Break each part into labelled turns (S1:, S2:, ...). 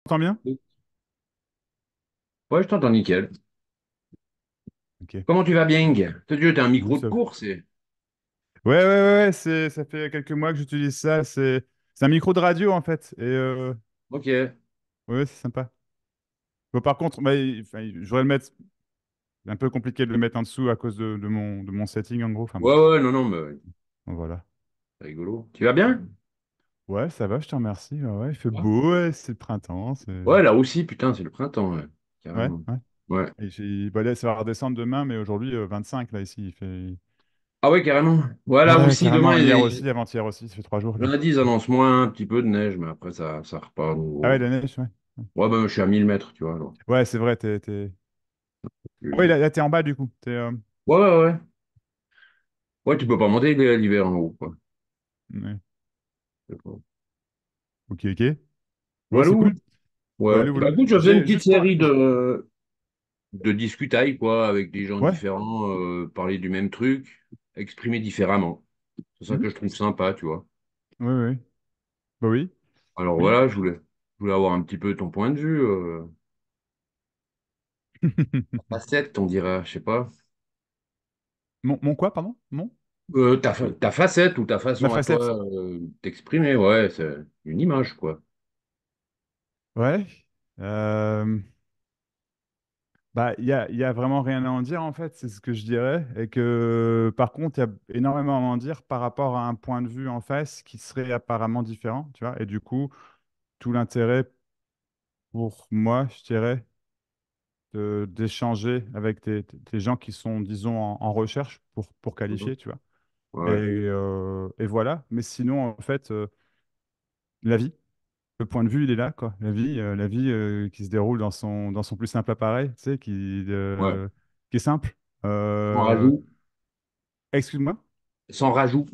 S1: T'entends bien?
S2: Ouais, je t'entends nickel.
S1: Ok.
S2: Comment tu vas bien? Toi, Dieu, t'as un
S1: Oui,
S2: micro de
S1: ça va.
S2: course et...
S1: Ouais, ça fait quelques mois que j'utilise ça. C'est un micro de radio en fait.
S2: Ok.
S1: Ouais, c'est sympa. Bon, par contre, bah, je voudrais le mettre. C'est un peu compliqué de le mettre en dessous à cause de mon setting en gros. Enfin bon,
S2: Ouais, non, mais
S1: bon, voilà.
S2: c'est rigolo. Tu vas bien?
S1: Ouais, ça va, je te remercie. Ouais, ouais, il fait
S2: Ouais,
S1: beau, ouais, c'est le printemps.
S2: ouais, là aussi, putain, c'est le printemps, ouais.
S1: Ouais,
S2: Carrément.
S1: ouais.
S2: Ouais.
S1: Bah, là, ça va redescendre demain, mais aujourd'hui, 25 là ici.
S2: Ah ouais, carrément. Ouais, là
S1: Ouais,
S2: aussi, demain,
S1: carrément, hier aussi, avant-hier aussi, ça fait 3 jours là.
S2: lundi, ils annoncent moins un petit peu de neige, mais après, ça repart à
S1: Ah ouais,
S2: nouveau.
S1: la neige, ouais.
S2: Ouais, ben, je suis à 1000 mètres, tu vois, alors.
S1: Ouais, c'est vrai, Ouais, là, t'es en bas du coup.
S2: Ouais. Ouais, tu peux pas monter l'hiver en haut, quoi.
S1: Ouais.
S2: C'est pas-
S1: Ok, ok. Bon, c'est
S2: Walou?
S1: cool.
S2: Ouais.
S1: Voilà,
S2: Bah
S1: voilà.
S2: écoute, je faisais une
S1: J'ai
S2: petite
S1: juste pas.
S2: série de discutailles, quoi, avec des gens
S1: Ouais.
S2: différents, parler du même truc, exprimer différemment. C'est ça
S1: Mhm.
S2: que je trouve sympa, tu vois.
S1: Ouais, ouais. Bah oui.
S2: Alors
S1: Oui.
S2: voilà, je voulais avoir un petit peu ton point de vue. Facette, on dirait, je sais pas.
S1: Mon quoi, pardon?
S2: Ta facette ou ta
S1: Ma
S2: façon à
S1: facette.
S2: toi d'exprimer, ouais, c'est une image, quoi.
S1: Ouais. Euh, Bah, il y a vraiment rien à en dire, en fait, c'est ce que je dirais. Et que, par contre, il y a énormément à en dire par rapport à un point de vue en face qui serait apparemment différent, tu vois. Et du coup, tout l'intérêt pour moi, je dirais, d'échanger avec des gens qui sont, disons, en recherche pour
S2: Mhm.
S1: qualifier, tu vois. Et,
S2: Ouais,
S1: et voilà. Mais sinon, en fait, la vie, le point de vue, il est là, quoi. La vie qui se déroule dans son plus simple appareil, tu sais,
S2: ouais.
S1: qui est simple.
S2: Sans
S1: Euh,
S2: rajout.
S1: Excuse-moi?
S2: Sans rajout.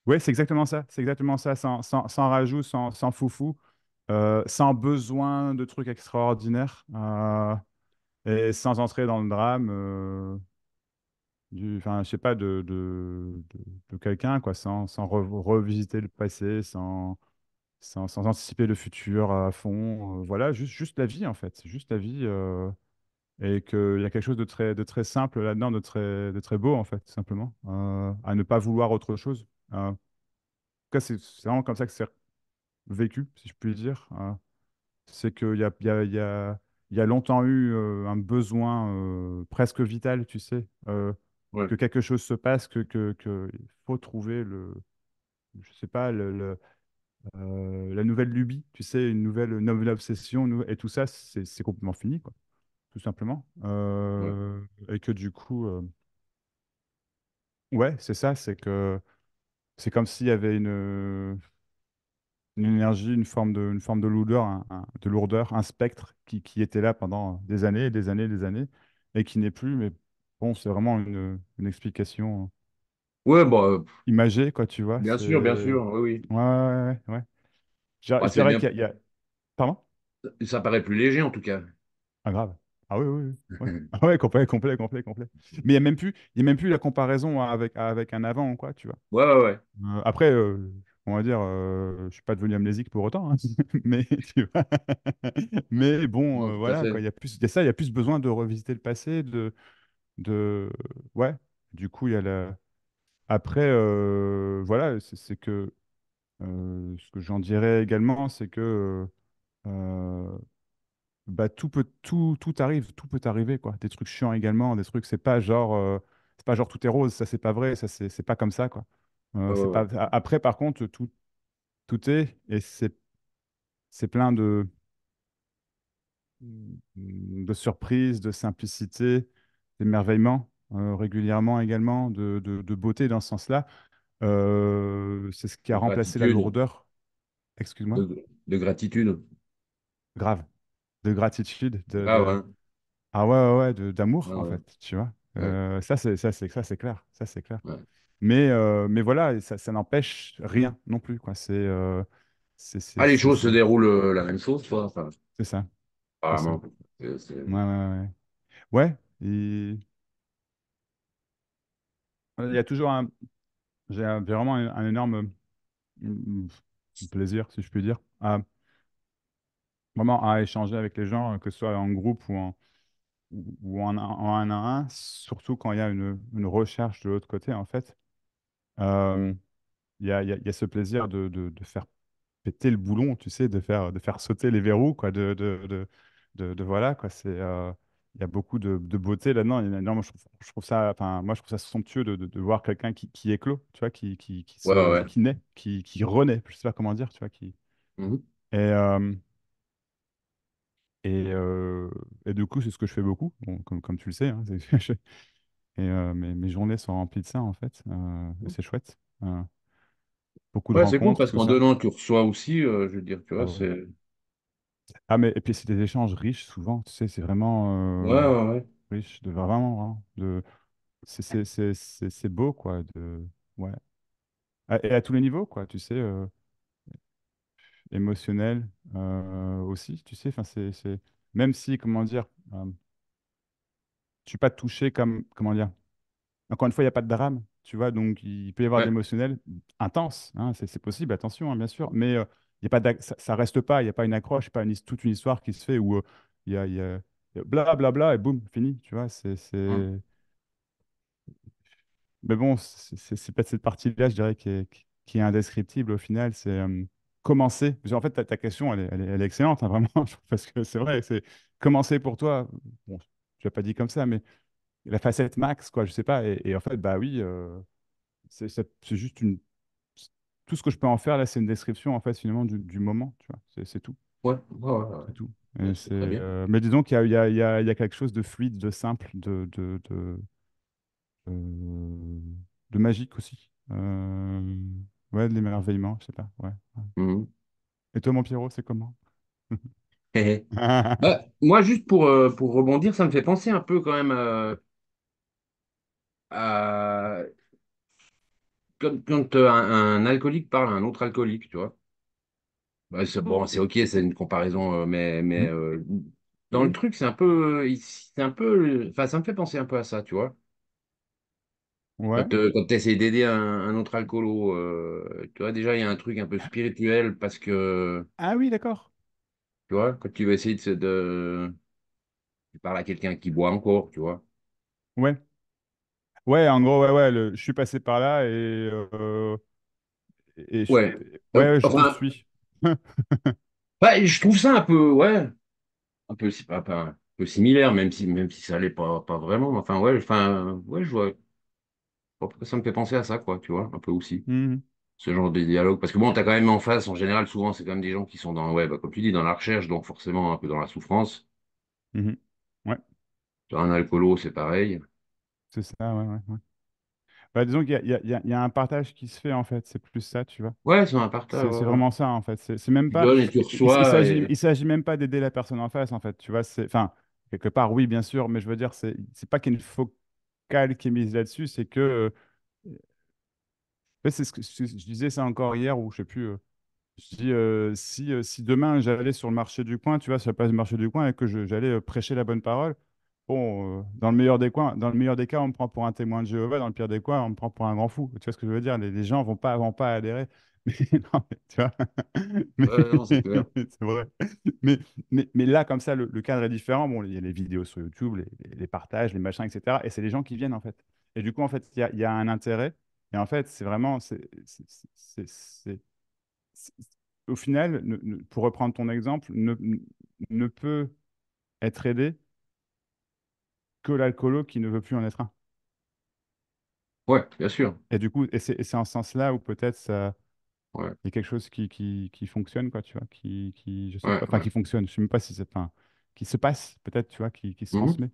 S1: Ouais, c'est exactement ça. C'est exactement ça. Sans rajout, sans foufou, sans besoin de trucs extraordinaires, et sans entrer dans le drame, enfin, je sais pas, de quelqu'un, quoi, sans revisiter le passé, sans anticiper le futur à fond. Voilà, juste la vie, en fait. C'est juste la vie. Et qu'il y a quelque chose de très simple là-dedans, de très beau, en fait, tout simplement, à ne pas vouloir autre chose. En tout cas, c'est vraiment comme ça que c'est vécu, si je puis dire. C'est qu'il y a, il y a, il y a, il y a longtemps eu un besoin presque vital, tu sais,
S2: Ouais,
S1: que quelque chose se passe, il faut trouver je sais pas, la nouvelle lubie, tu sais, une nouvelle obsession, et tout ça, c'est complètement fini, quoi, tout simplement.
S2: ouais,
S1: Et que du coup, ouais, c'est ça, c'est que c'est comme s'il y avait une énergie, une forme de lourdeur, un spectre qui était là pendant des années et des années et des années, et qui n'est plus, mais bon, c'est vraiment une explication
S2: ouais, bah,
S1: imagée, quoi, tu vois,
S2: bien
S1: c'est...
S2: sûr, oui, oui.
S1: Ouais, ouais, ouais, ouais. Je
S2: Bah, c'est
S1: dirais
S2: bien,
S1: qu'il y a... Pardon?
S2: ça paraît plus léger en tout cas.
S1: Ah, grave. Ah oui, oui, oui. Ouais. Ah ouais, complet, complet, complet, complet. Mais il y a même plus la comparaison avec un avant, quoi, tu vois.
S2: Ouais.
S1: Après, on va dire, je suis pas devenu amnésique pour autant, hein. Mais, tu vois. Mais bon,
S2: Non, tout à
S1: voilà, quoi,
S2: fait.
S1: il y a plus besoin de revisiter le passé, de, ouais. Du coup, il y a la. Après, voilà, c'est que ce que j'en dirais également, c'est que bah, tout peut arriver, quoi. Des trucs chiants également, des trucs, c'est pas genre tout est rose, ça c'est pas vrai, ça c'est pas comme ça, quoi. C'est pas.
S2: Ouais.
S1: Après, par contre, tout est, et c'est plein de surprises, de simplicité, d'émerveillement, régulièrement également, de beauté dans ce sens-là. C'est ce qui a
S2: De
S1: remplacé la
S2: gratitude.
S1: lourdeur, excuse-moi,
S2: De gratitude.
S1: grave, de gratitude,
S2: Ah ouais.
S1: ah ouais, ouais, ouais, d'amour,
S2: Ouais,
S1: en
S2: ouais.
S1: fait, tu vois.
S2: Ouais,
S1: Ça c'est clair, ça c'est clair.
S2: ouais.
S1: Mais voilà, ça n'empêche rien non plus, quoi. C'est c'est-
S2: Ah, les
S1: c'est-
S2: choses se
S1: c'est-
S2: déroulent la même chose, toi. Enfin,
S1: c'est ça, c'est ça.
S2: apparemment.
S1: Ouais, ouais, ouais. Ouais, il y a toujours j'ai vraiment un, énorme mm, plaisir, si je puis dire, vraiment à échanger avec les gens, que ce soit en groupe ou en un à un, surtout quand il y a une recherche de l'autre côté, en fait. Euh, il y a ce plaisir de faire péter le boulon, tu sais, de faire sauter les verrous, quoi, voilà, quoi. Il y a beaucoup de beauté là-dedans. Non, je trouve ça, enfin, moi, je trouve ça somptueux de voir quelqu'un qui éclot, tu vois,
S2: Ouais, ouais, ouais.
S1: qui naît, qui renaît, je sais pas comment dire, tu vois,
S2: Mhm.
S1: et, euh, et, euh, et du coup, c'est ce que je fais beaucoup, bon, comme tu le sais, hein, mes journées sont remplies de ça, en fait, et c'est chouette. Beaucoup de
S2: Ouais, c'est cool
S1: rencontres,
S2: parce
S1: tout
S2: qu'en
S1: ça.
S2: donnant, tu reçois aussi, je veux dire, tu
S1: Ah
S2: vois,
S1: ouais.
S2: c'est.
S1: Ah, mais et puis c'est des échanges riches souvent, tu sais, c'est
S2: Ouais,
S1: vraiment
S2: ouais, ouais.
S1: riche, vraiment, c'est beau, quoi, ouais. Et à tous les niveaux, quoi, tu sais, émotionnel aussi, tu sais, enfin, même si, comment dire, je suis pas touché comme, comment dire, encore une fois, il n'y a pas de drame, tu vois, donc il peut y avoir de
S2: Ouais.
S1: l'émotionnel intense, hein, c'est possible, attention, hein, bien sûr, mais il y a pas ça reste pas, il n'y a pas une accroche, pas toute une histoire qui se fait où il y a bla bla bla et boum, fini, tu vois,
S2: Mhm.
S1: Mais bon, c'est peut-être cette partie-là, je dirais, qui est indescriptible au final, c'est commencer. Parce qu'en fait, ta question, elle est excellente, hein, vraiment, je trouve, parce que c'est vrai, c'est commencer pour toi, bon, tu l'as pas dit comme ça, mais la facette max, quoi, je sais pas, et en fait, bah oui. C'est juste une. Tout ce que je peux en faire là, c'est une description en fait finalement du moment, tu vois. C'est tout,
S2: Ouais, ouais, ouais, ouais.
S1: c'est tout.
S2: Ouais, c'est très bien.
S1: Mais disons qu'il y a quelque chose de fluide, de simple, de magique aussi. Ouais, de l'émerveillement, je sais pas. Ouais, ouais.
S2: Mhm.
S1: Et toi, mon Pierrot, c'est comment?
S2: Hé, hé. Moi, juste pour rebondir, ça me fait penser un peu quand même à quand un alcoolique parle à un autre alcoolique, tu vois. Ouais, bon, c'est ok, c'est une comparaison, mais
S1: Hmm.
S2: dans le truc, c'est un peu, enfin, ça me fait penser un peu à ça, tu vois.
S1: Ouais.
S2: Quand tu essaies d'aider un autre alcoolo, tu vois, déjà, il y a un truc un peu spirituel parce que,
S1: Ah oui, d'accord.
S2: tu vois, quand tu vas essayer tu parles à quelqu'un qui boit encore, tu vois.
S1: Ouais. Ouais, en gros, ouais, ouais, je suis passé par là et
S2: Ouais.
S1: ouais, je te
S2: Enfin,
S1: suis.
S2: bah, je trouve ça un peu, ouais, un peu, c'est pas un peu similaire, même si ça l'est pas vraiment. Enfin, ouais, je vois. Pourquoi ça me fait penser à ça, quoi, tu vois, un peu aussi.
S1: Mhm.
S2: Ce genre de dialogue. Parce que bon, t'as quand même en face, en général, souvent, c'est quand même des gens qui sont dans, ouais, bah, comme tu dis, dans la recherche, donc forcément un peu dans la souffrance.
S1: Mhm. Ouais,
S2: Un alcoolo, c'est pareil.
S1: c'est ça, ouais, ouais, ouais. Bah, disons qu'il y a, il y a- il y a- il y a un partage qui se fait, en fait. C'est plus ça, tu vois.
S2: Ouais, c'est un partage,
S1: C'est
S2: ouais, ouais.
S1: vraiment ça, en fait. C'est même
S2: Tu
S1: pas.
S2: donnes et tu reçois, et...
S1: Il s'agit même pas d'aider la personne en face, en fait. Tu vois, enfin, quelque part, oui, bien sûr, mais je veux dire, c'est pas qu'il y a une focale qui est mise là-dessus, c'est que. En fait, je disais ça encore hier, ou je sais plus. Je dis, si demain j'allais sur le marché du coin, tu vois, sur la place du marché du coin, et que j'allais prêcher la bonne parole, bon, dans le meilleur des cas, on me prend pour un témoin de Jéhovah, dans le pire des cas, on me prend pour un grand fou. Tu vois ce que je veux dire? Les gens vont pas adhérer. Mais non, mais, tu vois, mais,
S2: Ouais, non, c'est clair.
S1: c'est vrai. Mais, mais là, comme ça, le cadre est différent. Bon, il y a les vidéos sur YouTube, les partages, les machins, etc. Et c'est les gens qui viennent, en fait. Et du coup, en fait, il y a un intérêt. Et en fait, c'est vraiment, c'est- c'est- au final, pour reprendre ton exemple, ne peut être aidé que l'alcoolo qui ne veut plus en être un.
S2: Ouais, bien sûr.
S1: Et du coup, et c'est en ce sens-là où peut-être
S2: Ouais,
S1: il y a quelque chose qui fonctionne, quoi, tu vois, je sais
S2: ouais,
S1: pas, enfin,
S2: ouais.
S1: qui fonctionne, je sais même pas si c'est, enfin, qui se passe, peut-être, tu vois, qui se
S2: Mhm.
S1: transmet.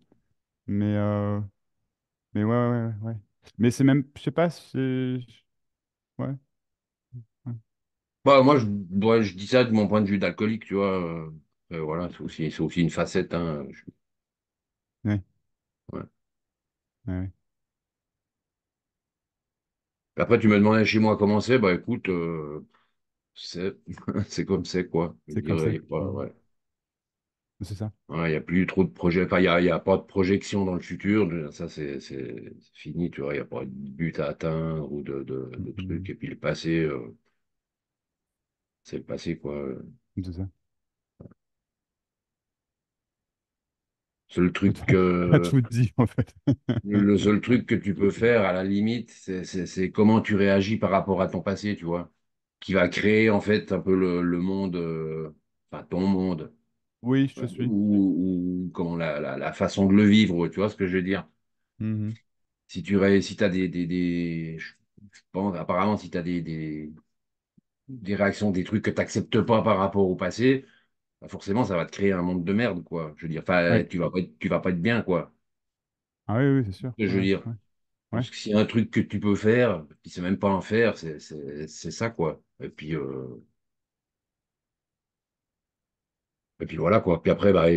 S1: Mais, euh, mais ouais, ouais, ouais, ouais. Mais c'est même, je sais pas, ouais, ouais,
S2: Bah, moi, ouais, je dis ça de mon point de vue d'alcoolique, tu vois. Voilà, c'est aussi une facette, hein.
S1: ouais,
S2: Ouais.
S1: ouais, ouais.
S2: Après, tu me demandais chez moi comment c'est, bah écoute, c'est c'est comme c'est, quoi. Je veux
S1: C'est
S2: dire,
S1: comme
S2: il
S1: ça.
S2: y a pas,
S1: Mhm.
S2: ouais.
S1: C'est ça.
S2: Ouais, il y a plus trop de projets, enfin, il y a pas de projection dans le futur, ça c'est fini, tu vois, il n'y a pas de but à atteindre ou de trucs,
S1: Mhm.
S2: et puis le passé, c'est le passé, quoi.
S1: C'est ça.
S2: Seul truc,
S1: T'as tout dit, en fait.
S2: le seul truc que tu peux faire, à la limite, c'est comment tu réagis par rapport à ton passé, tu vois, qui va créer en fait un peu le monde, enfin ton monde,
S1: Oui, je te
S2: ouais,
S1: suis.
S2: ou comment la façon de le vivre, tu vois ce que je veux dire.
S1: Mhm.
S2: Si t'as je pense, apparemment, si tu as des réactions, des trucs que tu n'acceptes pas par rapport au passé, bah forcément, ça va te créer un monde de merde, quoi. Je veux dire, enfin,
S1: Oui.
S2: tu vas pas être bien, quoi.
S1: Ah oui, oui, c'est sûr.
S2: Ce que je veux
S1: Ouais,
S2: dire.
S1: ouais, ouais.
S2: Parce que s'il y a un truc que tu peux faire, puis c'est même pas en faire, c'est ça, quoi. Et puis voilà, quoi. Puis après, bah,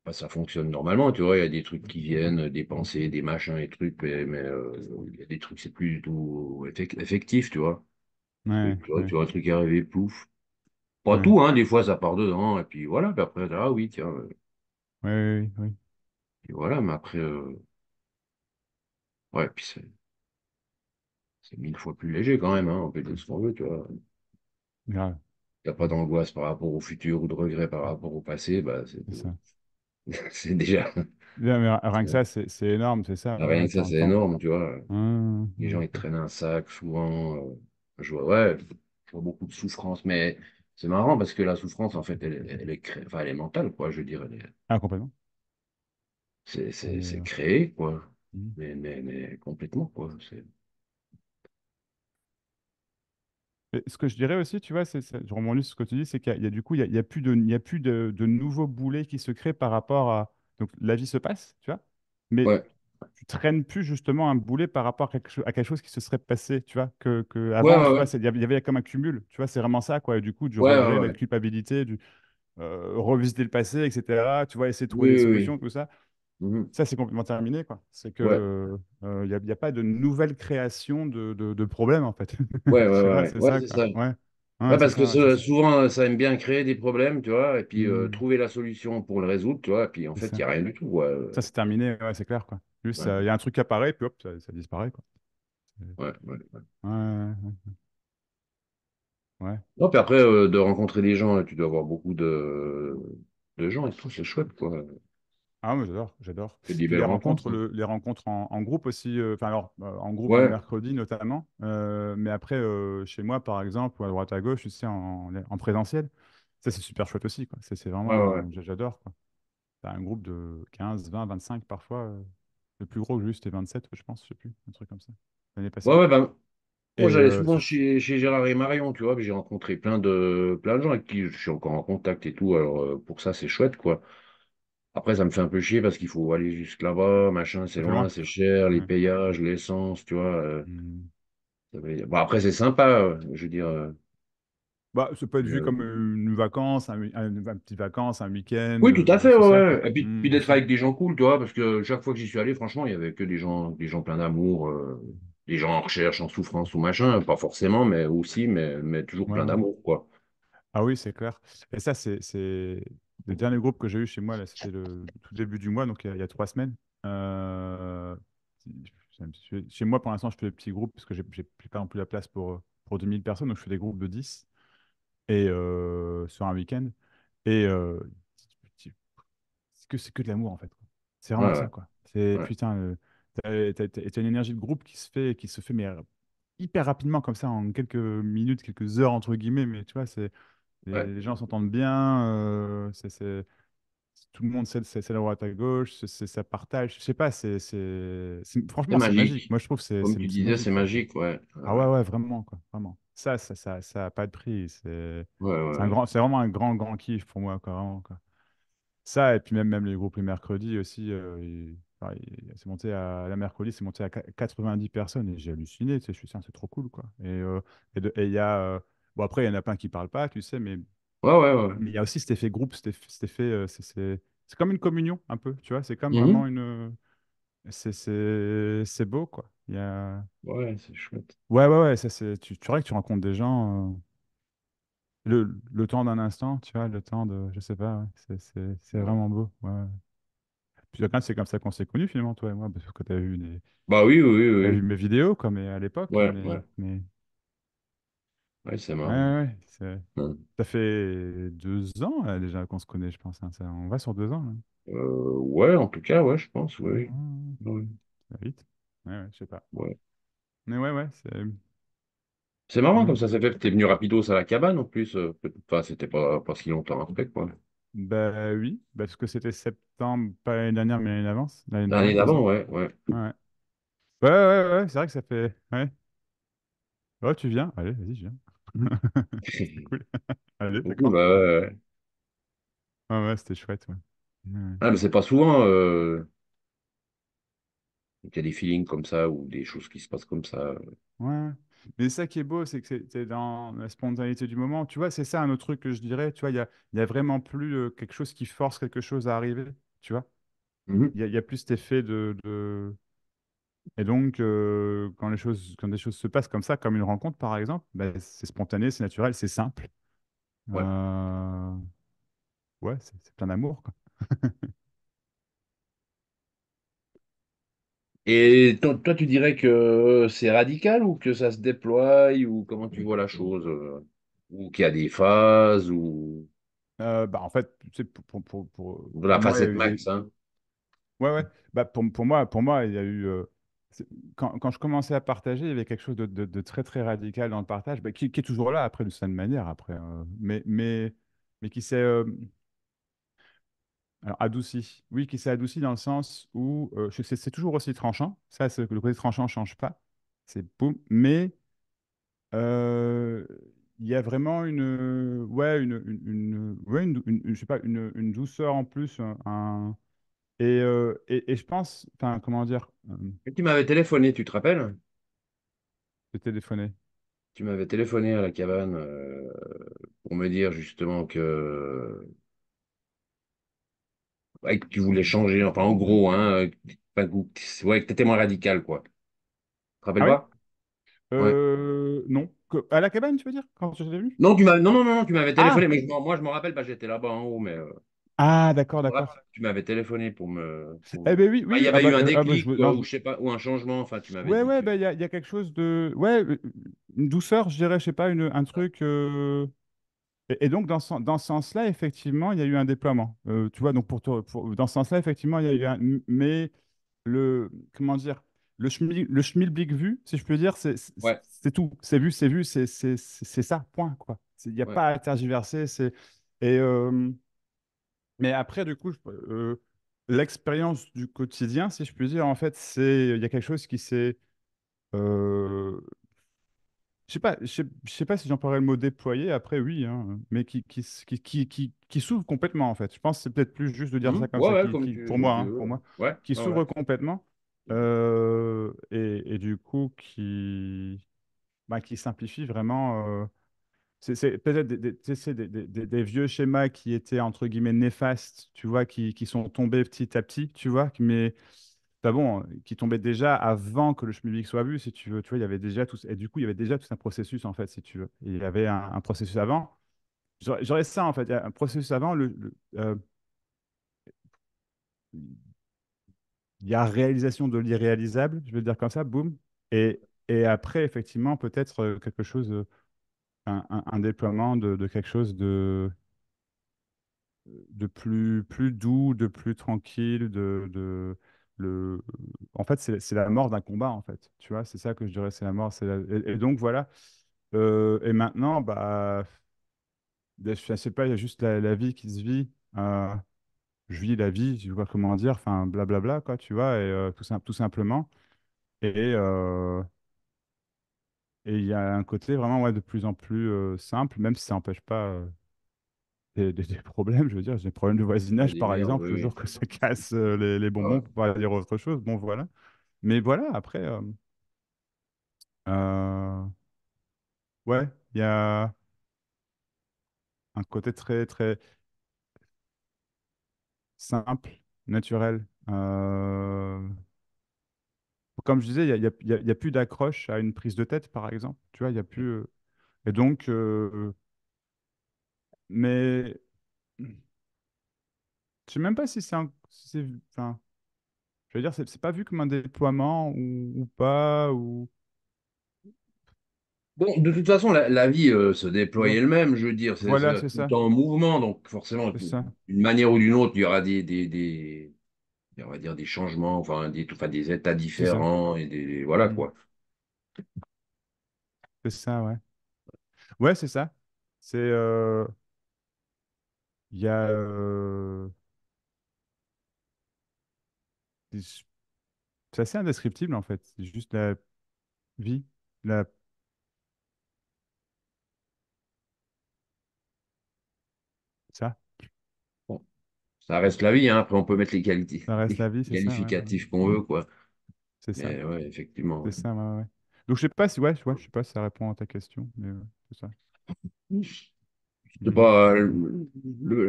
S2: bah, ça fonctionne normalement, tu vois. Il y a des trucs qui viennent, des pensées, des machins et trucs, il y a des trucs, c'est plus du tout effectif, tu vois.
S1: Ouais,
S2: Tu
S1: ouais,
S2: vois un truc arriver, pouf. Pas
S1: ouais.
S2: tout, hein, des fois ça part dedans, et puis voilà, puis après, ah oui, tiens,
S1: Ouais, oui, oui,
S2: puis voilà, mais après, ouais, puis c'est mille fois plus léger quand même, hein, on peut dire ce qu'on veut, tu vois.
S1: oui. Grave,
S2: Il n'y a pas d'angoisse par rapport au futur ou de regret par rapport au passé, bah,
S1: c'est ça.
S2: c'est déjà,
S1: Bien, mais rien que ça, c'est énorme, c'est ça.
S2: rien
S1: Ouais,
S2: que ça, c'est énorme, tu vois.
S1: Hum,
S2: Les gens,
S1: hum.
S2: ils traînent un sac souvent, ouais, je vois beaucoup de souffrance, mais c'est marrant parce que la souffrance, en fait, enfin, elle est mentale, quoi, je veux dire,
S1: Ah, complètement.
S2: c'est
S1: Et,
S2: créé, quoi,
S1: hum.
S2: mais complètement, quoi.
S1: Et ce que je dirais aussi, tu vois, je rebondis sur ce que tu dis, c'est qu'il y a du coup, il y a plus de, il y a plus de nouveaux boulets qui se créent par rapport à. Donc, la vie se passe, tu vois, mais
S2: Ouais.
S1: tu traînes plus justement un boulet par rapport à quelque chose qui se serait passé, tu vois, que
S2: Ouais,
S1: avant,
S2: ouais,
S1: tu vois,
S2: ouais.
S1: il y avait comme un cumul, tu vois, c'est vraiment ça, quoi. Et du coup, du
S2: Ouais, ouais,
S1: regret, de la
S2: ouais.
S1: culpabilité, revisiter le passé, etc., tu vois, essayer de trouver
S2: Oui,
S1: des
S2: oui,
S1: solutions,
S2: oui.
S1: tout ça.
S2: Mhm.
S1: Ça, c'est complètement terminé, quoi. C'est
S2: Ouais,
S1: que, il y a pas de nouvelle création de problèmes, en fait.
S2: ouais, ouais,
S1: Tu
S2: ouais,
S1: vois,
S2: ouais.
S1: c'est
S2: Ouais,
S1: ça,
S2: c'est
S1: quoi.
S2: ça.
S1: Ouais. Ouais,
S2: Ouais,
S1: c'est
S2: parce que
S1: ça. Ça,
S2: souvent, ça aime bien créer des problèmes, tu vois, et puis
S1: Hmm,
S2: trouver la solution pour le résoudre, tu vois, et puis en
S1: c'est
S2: fait, il
S1: ça.
S2: n'y a rien du tout, ouais.
S1: Ça, c'est terminé, ouais, c'est clair, quoi. Juste,
S2: Ouais,
S1: il y a un truc qui apparaît, puis hop, ça disparaît, quoi.
S2: ouais, ouais, ouais.
S1: Ouais, ouais, ouais.
S2: Non, puis après, de rencontrer des gens, tu dois avoir beaucoup de gens et tout, c'est chouette, quoi.
S1: Ah, moi, j'adore, j'adore.
S2: C'est des
S1: Puis
S2: belles rencontres, hein.
S1: les rencontres en groupe aussi, enfin, alors, en groupe le
S2: Ouais,
S1: mercredi notamment, mais après, chez moi, par exemple, ou à droite à gauche, tu sais, en présentiel, ça, c'est super chouette aussi, quoi. C'est
S2: ouais, ouais.
S1: vraiment, j'adore, quoi. T'as un groupe de 15 20 25 parfois. Le plus gros que j'ai eu, c'était 27, je pense, je sais plus, un truc comme ça, l'année
S2: Ouais,
S1: passée.
S2: ouais, ben, moi,
S1: Et
S2: j'allais souvent chez Gérard et Marion, tu vois, puis j'ai rencontré plein de gens avec qui je suis encore en contact et tout, alors pour ça, c'est chouette, quoi. Après, ça me fait un peu chier parce qu'il faut aller jusque là-bas, machin, c'est
S1: ça fait
S2: loin,
S1: loin.
S2: c'est cher, les
S1: Ouais.
S2: payages, l'essence, tu vois.
S1: Hmm.
S2: Bon, après, c'est sympa, je veux dire.
S1: Bah, ça peut être vu
S2: Euh,
S1: comme une vacance, un petit vacances, un week-end,
S2: Oui, tout à fait,
S1: c'est
S2: ouais,
S1: ça, quoi.
S2: ouais. Et puis
S1: Hmm,
S2: d'être
S1: aussi.
S2: avec des gens cool, tu vois, parce que chaque fois que j'y suis allé, franchement, il y avait que des gens pleins d'amour, des gens en recherche, en souffrance ou machin, pas forcément, mais aussi, mais toujours
S1: Ouais,
S2: plein
S1: ouais.
S2: d'amour, quoi.
S1: Ah oui, c'est clair. Et ça, c'est le dernier groupe que j'ai eu chez moi, là, c'était le tout début du mois, donc il y a 3 semaines. Euh, Chez moi, pour l'instant, je fais des petits groupes parce que j'ai pas non plus la place pour 2000 personnes, donc je fais des groupes de 10 et, sur un week-end. Et c'est que de l'amour, en fait, quoi. C'est
S2: Ouais,
S1: vraiment
S2: ouais,
S1: ça, quoi. C'est
S2: ouais,
S1: putain, t'as une énergie de groupe qui se fait mais, hyper rapidement, comme ça, en quelques minutes, quelques heures, entre guillemets, mais tu vois,
S2: ouais.
S1: les gens s'entendent bien, tout le monde sait la droite à gauche, ça partage. Je sais pas,
S2: C'est
S1: franchement, c'est magique.
S2: magique.
S1: Moi, je trouve que
S2: Comme tu
S1: c'est
S2: disais, c'est
S1: magique, quoi.
S2: magique, ouais.
S1: Ah ouais, ouais, vraiment, quoi. Vraiment. Ça a pas de prix.
S2: Ouais, ouais, ouais.
S1: C'est vraiment un grand, grand kiff pour moi, quoi, vraiment, quoi. Ça, et puis même les groupes les mercredis aussi, enfin, c'est monté la mercredi, c'est monté à 90 personnes et j'ai halluciné, tu sais, je suis dit, c'est trop cool, quoi. Et il y a, bon, après, il y en a plein qui parlent pas, tu sais,
S2: Ouais, ouais, ouais.
S1: mais il y a aussi cet effet groupe, cet effet, c'est comme une communion, un peu, tu vois, c'est comme vraiment
S2: Mhm.
S1: c'est beau, quoi. Il y a,
S2: Ouais, c'est chouette.
S1: ouais, ouais, ouais, tu vois que tu rencontres des gens, le temps d'un instant, tu vois, le temps de, je sais pas, ouais, c'est
S2: Ouais.
S1: vraiment beau, ouais. Puis quand c'est comme ça qu'on s'est connus, finalement, toi et moi, parce que
S2: Bah oui, oui, oui,
S1: t'as vu
S2: oui.
S1: mes vidéos, quoi, mais à l'époque,
S2: Ouais, ouais.
S1: mais
S2: Ouais, c'est
S1: Ouais,
S2: marrant.
S1: ouais,
S2: Ouais.
S1: ça fait 2 ans là, déjà qu'on se connaît, je pense, hein. On va sur 2 ans, là.
S2: Ouais, en tout cas, ouais, je pense, oui.
S1: Ouais,
S2: Oui.
S1: ça va vite. Ouais, ouais, je sais pas.
S2: Ouais.
S1: Mais ouais, ouais, c'est.
S2: C'est marrant comme
S1: Ouais.
S2: ça s'est fait. T'es venu rapidos à la cabane en plus. Enfin, c'était pas si longtemps après, quoi.
S1: Bah oui, parce que c'était septembre, pas l'année dernière, mais l'année d'avant. L'année
S2: L'année
S1: d'avant, il me
S2: d'avant,
S1: semble.
S2: ouais, ouais.
S1: Ouais. Ouais, ouais, ouais, c'est vrai que ça fait. Ouais. Oh, tu viens? Allez, vas-y, je viens. C'est cool. Allez, t'es
S2: Beaucoup,
S1: quand?
S2: bah, ouais, ouais.
S1: Ouais, ouais, c'était chouette, ouais. Ouais.
S2: Ah, mais c'est pas souvent qu'il y a des feelings comme ça ou des choses qui se passent comme ça.
S1: Ouais. Mais ça qui est beau, c'est que c'est dans la spontanéité du moment. Tu vois, c'est ça un autre truc que je dirais. Tu vois, il y a vraiment plus quelque chose qui force quelque chose à arriver. Tu vois?
S2: Mhm.
S1: Il y a plus cet effet Et donc, quand des choses se passent comme ça, comme une rencontre par exemple, bah, c'est spontané, c'est naturel, c'est simple.
S2: Ouais.
S1: Euh, Ouais, c'est plein d'amour, quoi.
S2: Et toi, tu dirais que c'est radical ou que ça se déploie ou comment tu vois la chose ou qu'il y a des phases ou
S1: Bah, en fait, tu sais,
S2: la
S1: pour moi,
S2: facette max, hein.
S1: ouais, ouais. Bah, pour moi, il y a eu. C'est- quand je commençais à partager, il y avait quelque chose de très, très radical dans le partage, bah, qui est toujours là, après, de certaine manière, après. Mais qui s'est alors, adouci. Oui, qui s'est adouci dans le sens où c'est toujours aussi tranchant. Ça, le côté tranchant ne change pas. C'est boum. Mais euh, il y a vraiment ouais, ouais, je sais pas, une douceur en plus. Et je pense, enfin, comment dire,
S2: Et tu m'avais téléphoné, tu te rappelles?
S1: de téléphoner.
S2: Tu m'avais téléphoné à la cabane pour me dire justement ouais, que tu voulais changer, enfin en gros, hein, enfin, ouais, que t'étais moins radical, quoi. Tu te rappelles
S1: Ah oui?
S2: pas? Ouais.
S1: Non. À la cabane, tu veux dire, quand j'étais venu?
S2: Non, non, tu m'avais téléphoné,
S1: Ah!
S2: mais moi je me rappelle, bah, j'étais là-bas en haut, mais
S1: Ah, d'accord,
S2: je me rappelle
S1: d'accord.
S2: que tu m'avais téléphoné
S1: Eh ben oui,
S2: Bah, il y
S1: oui.
S2: avait
S1: Ah
S2: eu
S1: bah,
S2: un
S1: je,
S2: déclic,
S1: non,
S2: ou je sais pas, ou un changement, enfin tu m'avais
S1: ouais,
S2: dit
S1: ouais,
S2: que.
S1: bah, il y a quelque chose de. Ouais, une douceur, je dirais, je sais pas, un truc. Et donc, dans ce sens-là, effectivement, il y a eu un déploiement. Tu vois, donc dans ce sens-là, effectivement, il y a eu un. Mais comment dire, le schmilblick vu, si je peux dire,
S2: Ouais,
S1: c'est tout. C'est vu, c'est ça, point, quoi. Il n'y a
S2: ouais.
S1: pas à tergiverser. Et, mais après, du coup, l'expérience du quotidien, si je puis dire, en fait, il y a quelque chose qui s'est. euh, je sais pas si j'emploierais le mot déployer, après, oui, hein, mais qui s'ouvre complètement, en fait. Je pense que c'est peut-être plus juste de dire ça comme
S2: Ouais,
S1: ça,
S2: ouais,
S1: pour
S2: comme tu
S1: moi,
S2: veux. Ouais,
S1: qui
S2: ouais, ouais.
S1: s'ouvre complètement, et du coup, qui simplifie vraiment. C'est peut-être tu sais, des vieux schémas qui étaient, entre guillemets, néfastes, tu vois, qui sont tombés petit à petit, tu vois, mais bah bon, qui tombaient déjà avant que le schmilblick soit vu, si tu veux. Tu vois, il y avait déjà tout, et du coup, il y avait déjà tout un processus, en fait, si tu veux. Il y avait un processus avant. J'aurais ça, en fait, il y a un processus avant, il y a réalisation de l'irréalisable, je vais le dire comme ça, boum. Et après, effectivement, peut-être quelque chose, un déploiement de quelque chose de plus doux, de plus tranquille, en fait, c'est la mort d'un combat, en fait. Tu vois, c'est ça que je dirais, c'est la mort. Et donc, voilà. Et maintenant, bah, je sais pas, il y a juste la vie qui se vit. Je vis la vie, je vois comment dire, enfin, blablabla, quoi, tu vois, et tout simplement. Et et il y a un côté vraiment, ouais, de plus en plus simple, même si ça n'empêche pas. Des problèmes, je veux dire, j'ai des problèmes de
S2: Ouais,
S1: voisinage,
S2: des
S1: par
S2: merdes,
S1: exemple,
S2: oui,
S1: le
S2: oui.
S1: jour que ça casse les bonbons,
S2: Ouais.
S1: pour pas dire autre chose, bon, voilà. Mais voilà, après, euh, ouais, il y a un côté très, très simple, naturel. Comme je disais, il y a plus d'accroche à une prise de tête, par exemple, tu vois, il y a plus... et donc, mais je sais même pas si enfin, je veux dire, c'est pas vu comme un déploiement ou pas, ou...
S2: Bon, de toute façon, la vie se déploie
S1: Tu vois?
S2: elle-même, je veux dire,
S1: Voilà,
S2: c'est
S1: c'est
S2: tout le
S1: ça.
S2: temps en mouvement, donc forcément,
S1: C'est ça.
S2: d'une manière ou d'une autre, il y aura on va dire des changements, enfin, des états
S1: C'est ça.
S2: différents voilà
S1: Mm.
S2: quoi.
S1: C'est ça, ouais. Ouais, c'est ça. C'est il y a des- c'est assez indescriptible en fait. C'est juste la vie, la ça,
S2: Bon, ça reste la vie, hein. Après, on peut mettre
S1: ça reste
S2: les
S1: la vie, c'est ça, ouais, ouais.
S2: qualificatifs qu'on veut, quoi.
S1: C'est ça,
S2: Mais ouais, effectivement.
S1: c'est ça, ouais, ouais. Donc je sais pas si ouais, ouais, je sais pas si ça répond à ta question, mais c'est ça.
S2: Ouais. C'est
S1: Mhm.
S2: pas,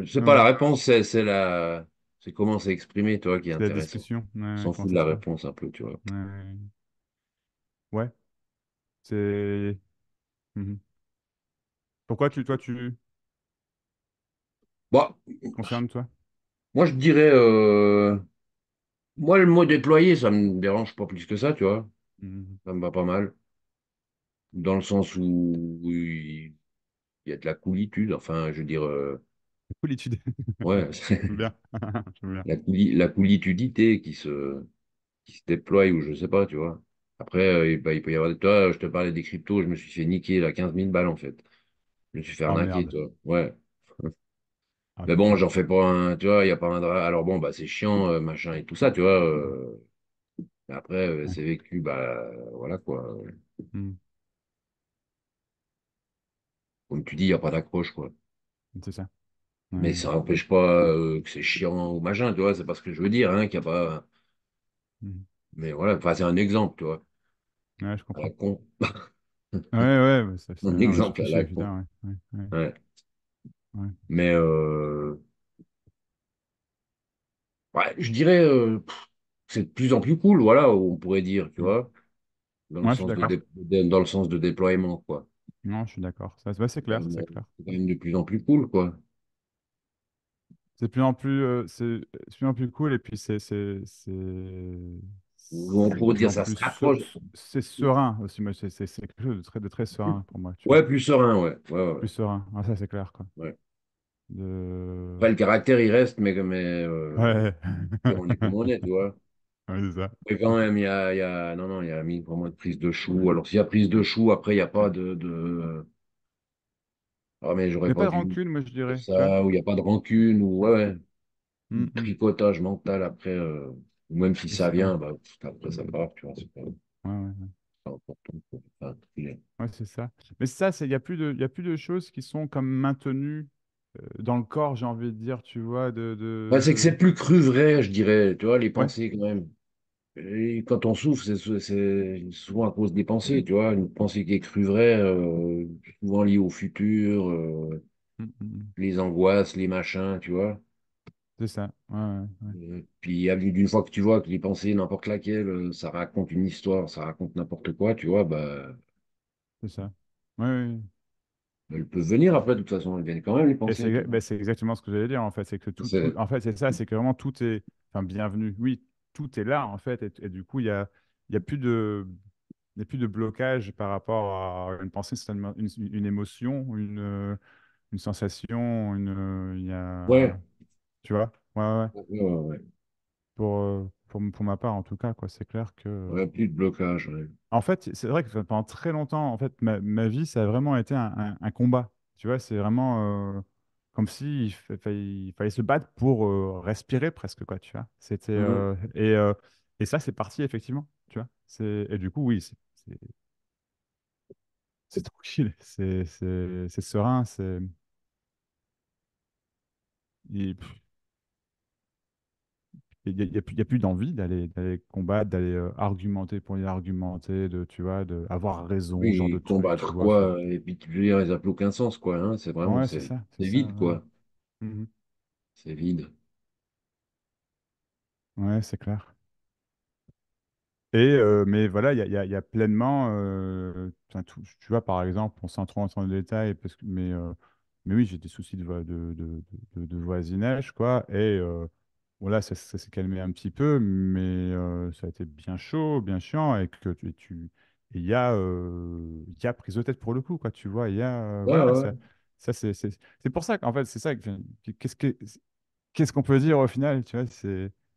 S2: c'est pas la
S1: Ouais,
S2: réponse, c'est comment c'est exprimé, toi, qui est
S1: c'est la
S2: intéressant.
S1: discussion. Ouais,
S2: On
S1: ouais,
S2: s'en
S1: comment
S2: fout de
S1: ça
S2: la
S1: se passe.
S2: réponse un peu, tu vois.
S1: Ouais, ouais, ouais. C'est. Mhm. Pourquoi toi, tu
S2: Bon,
S1: confirmes, toi?
S2: moi, je dirais, moi, le mot déployer, ça me dérange pas plus que ça, tu vois.
S1: Mhm.
S2: Ça me va pas mal. Dans le sens où il y a de la coolitude. Enfin, je veux dire,
S1: Solitude.
S2: ouais,
S1: J'aime bien. J'aime bien.
S2: la coolitudité qui se déploie ou je sais pas, tu vois. Après, il peut y avoir, toi, je te parlais des cryptos, je me suis fait niquer là, 15 000 balles en fait. Je me suis fait
S1: Oh
S2: arnaquer,
S1: merde.
S2: toi. Ouais.
S1: Ah
S2: Mais bon,
S1: putain.
S2: j'en fais pas un, tu vois, il n'y a pas un Alors bon, bah c'est chiant, machin et tout ça, tu vois. Mais après,
S1: Ouais.
S2: c'est vécu, bah voilà quoi.
S1: Mhm.
S2: Comme tu dis, il n'y a pas d'accroche, quoi.
S1: C'est ça. Ouais,
S2: Mais
S1: ouais.
S2: ça n'empêche pas que c'est chiant ou machin, tu vois, c'est pas ce que je veux dire, hein, qu'il n'y a pas.
S1: Mhm.
S2: Mais voilà, enfin, c'est un exemple, tu vois.
S1: Ouais, je
S2: À la
S1: comprends.
S2: con.
S1: Ouais, ouais, ouais,
S2: Un
S1: non, mais
S2: exemple à
S1: je suis
S2: la con.
S1: évident, ouais. Ouais, ouais,
S2: Ouais.
S1: ouais.
S2: Mais ouais, je dirais c'est de plus en plus cool, voilà, on pourrait dire, tu
S1: Mhm.
S2: vois, dans le
S1: Ouais, je suis
S2: sens
S1: d'accord.
S2: dans le sens de déploiement, quoi.
S1: Non, je suis d'accord. Ça, ouais, c'est clair, c'est clair.
S2: C'est quand même de plus en plus cool, quoi.
S1: C'est de plus en plus, c'est de plus en plus cool et puis
S2: Ou on
S1: c'est de
S2: pourrait
S1: plus
S2: dire
S1: en
S2: ça
S1: plus
S2: se rapproche.
S1: c'est serein aussi. Moi, c'est quelque chose de très serein pour moi, tu vois.
S2: Ouais, plus serein, ouais. Ouais, ouais,
S1: Plus serein. Ah, ça, c'est clair, quoi.
S2: ouais.
S1: De...
S2: Après, le caractère, il reste, mais
S1: Ouais.
S2: on est comme on est, tu vois.
S1: Ouais, c'est ça.
S2: Mais quand même, non, non, il y a mis vraiment de prise de chou. Alors, s'il y a prise de chou, après, il n'y a pas ah, mais
S1: Il
S2: j'aurais
S1: n'y a
S2: pas
S1: pas de
S2: dû
S1: rancune, moi, je
S2: dire
S1: dirais, tu vois.
S2: ça, ou il n'y a pas de rancune, ou ouais, ouais.
S1: Mm, mm.
S2: Tricotage mental après, ou même si
S1: C'est
S2: ça
S1: ça. Ouais,
S2: vient, bah, après ça part, tu vois,
S1: ouais, ouais.
S2: pas important, quoi. Enfin,
S1: Ouais, c'est ça. Mais c'est ça, il n'y a plus il y a plus de choses qui sont comme maintenues dans le corps, j'ai envie de dire, tu vois,
S2: bah, c'est que c'est plus cru vrai, je dirais, tu vois, les
S1: Ouais,
S2: pensées quand même. Et quand on souffre, c'est souvent à cause des pensées, tu vois, une pensée qui est crue vraie, souvent liée au futur,
S1: mm, mm, mm.
S2: les angoisses, les machins, tu vois.
S1: C'est ça. Ouais, ouais, ouais.
S2: Puis d'une fois que tu vois que les pensées, n'importe laquelle, ça raconte une histoire, ça raconte n'importe quoi, tu vois, bah,
S1: C'est ça. Ouais, ouais, ouais.
S2: elles peuvent venir après, de toute façon, elles viennent quand même, les
S1: Et
S2: pensées, tu vois.
S1: ben, c'est exactement ce que j'allais dire, en fait. C'est que
S2: C'est,
S1: en fait, c'est ça, c'est que vraiment tout est, enfin, bienvenu. Oui, tout est là, en fait. Et du coup, il y a plus de, il y a plus de blocage par rapport à une pensée, une émotion, une sensation, il y a,
S2: ouais,
S1: tu vois? Ouais, ouais. Ouais.
S2: ouais, ouais, ouais.
S1: Pour ma part, en tout cas, quoi, c'est clair que.
S2: Ouais, plus de blocage, ouais.
S1: En fait, c'est vrai que pendant très longtemps, en fait, ma vie, ça a vraiment été un combat. Tu vois, c'est vraiment comme si il fallait se battre pour respirer presque, quoi, tu vois.
S2: Mhm.
S1: Et ça, c'est parti, effectivement, tu vois. Et du coup, oui, c'est tranquille, c'est serein, il il y a plus d'envie d'aller combattre, d'aller argumenter pour y argumenter, tu vois, avoir raison, ce genre de
S2: Oui,
S1: truc, tu
S2: combattre
S1: vois.
S2: quoi, et puis je veux dire, ils n'ont plus aucun sens, quoi, hein, c'est vraiment,
S1: Ouais, c'est ça, c'est
S2: c'est
S1: ça.
S2: vide,
S1: Ouais,
S2: quoi.
S1: mhm.
S2: C'est vide.
S1: Ouais, c'est clair. Mais voilà, il y a pleinement, enfin, tu vois, par exemple, on s'en trop dans le détail, mais oui, j'ai des soucis de voisinage, quoi. Voilà, ça s'est calmé un petit peu, mais ça a été bien chaud, bien chiant, il y a prise de tête pour le coup, quoi, tu vois. Il y a,
S2: Ouais,
S1: voilà,
S2: ouais.
S1: ça c'est pour ça qu'en fait, c'est ça qu'est-ce qu'on peut dire au final, tu vois,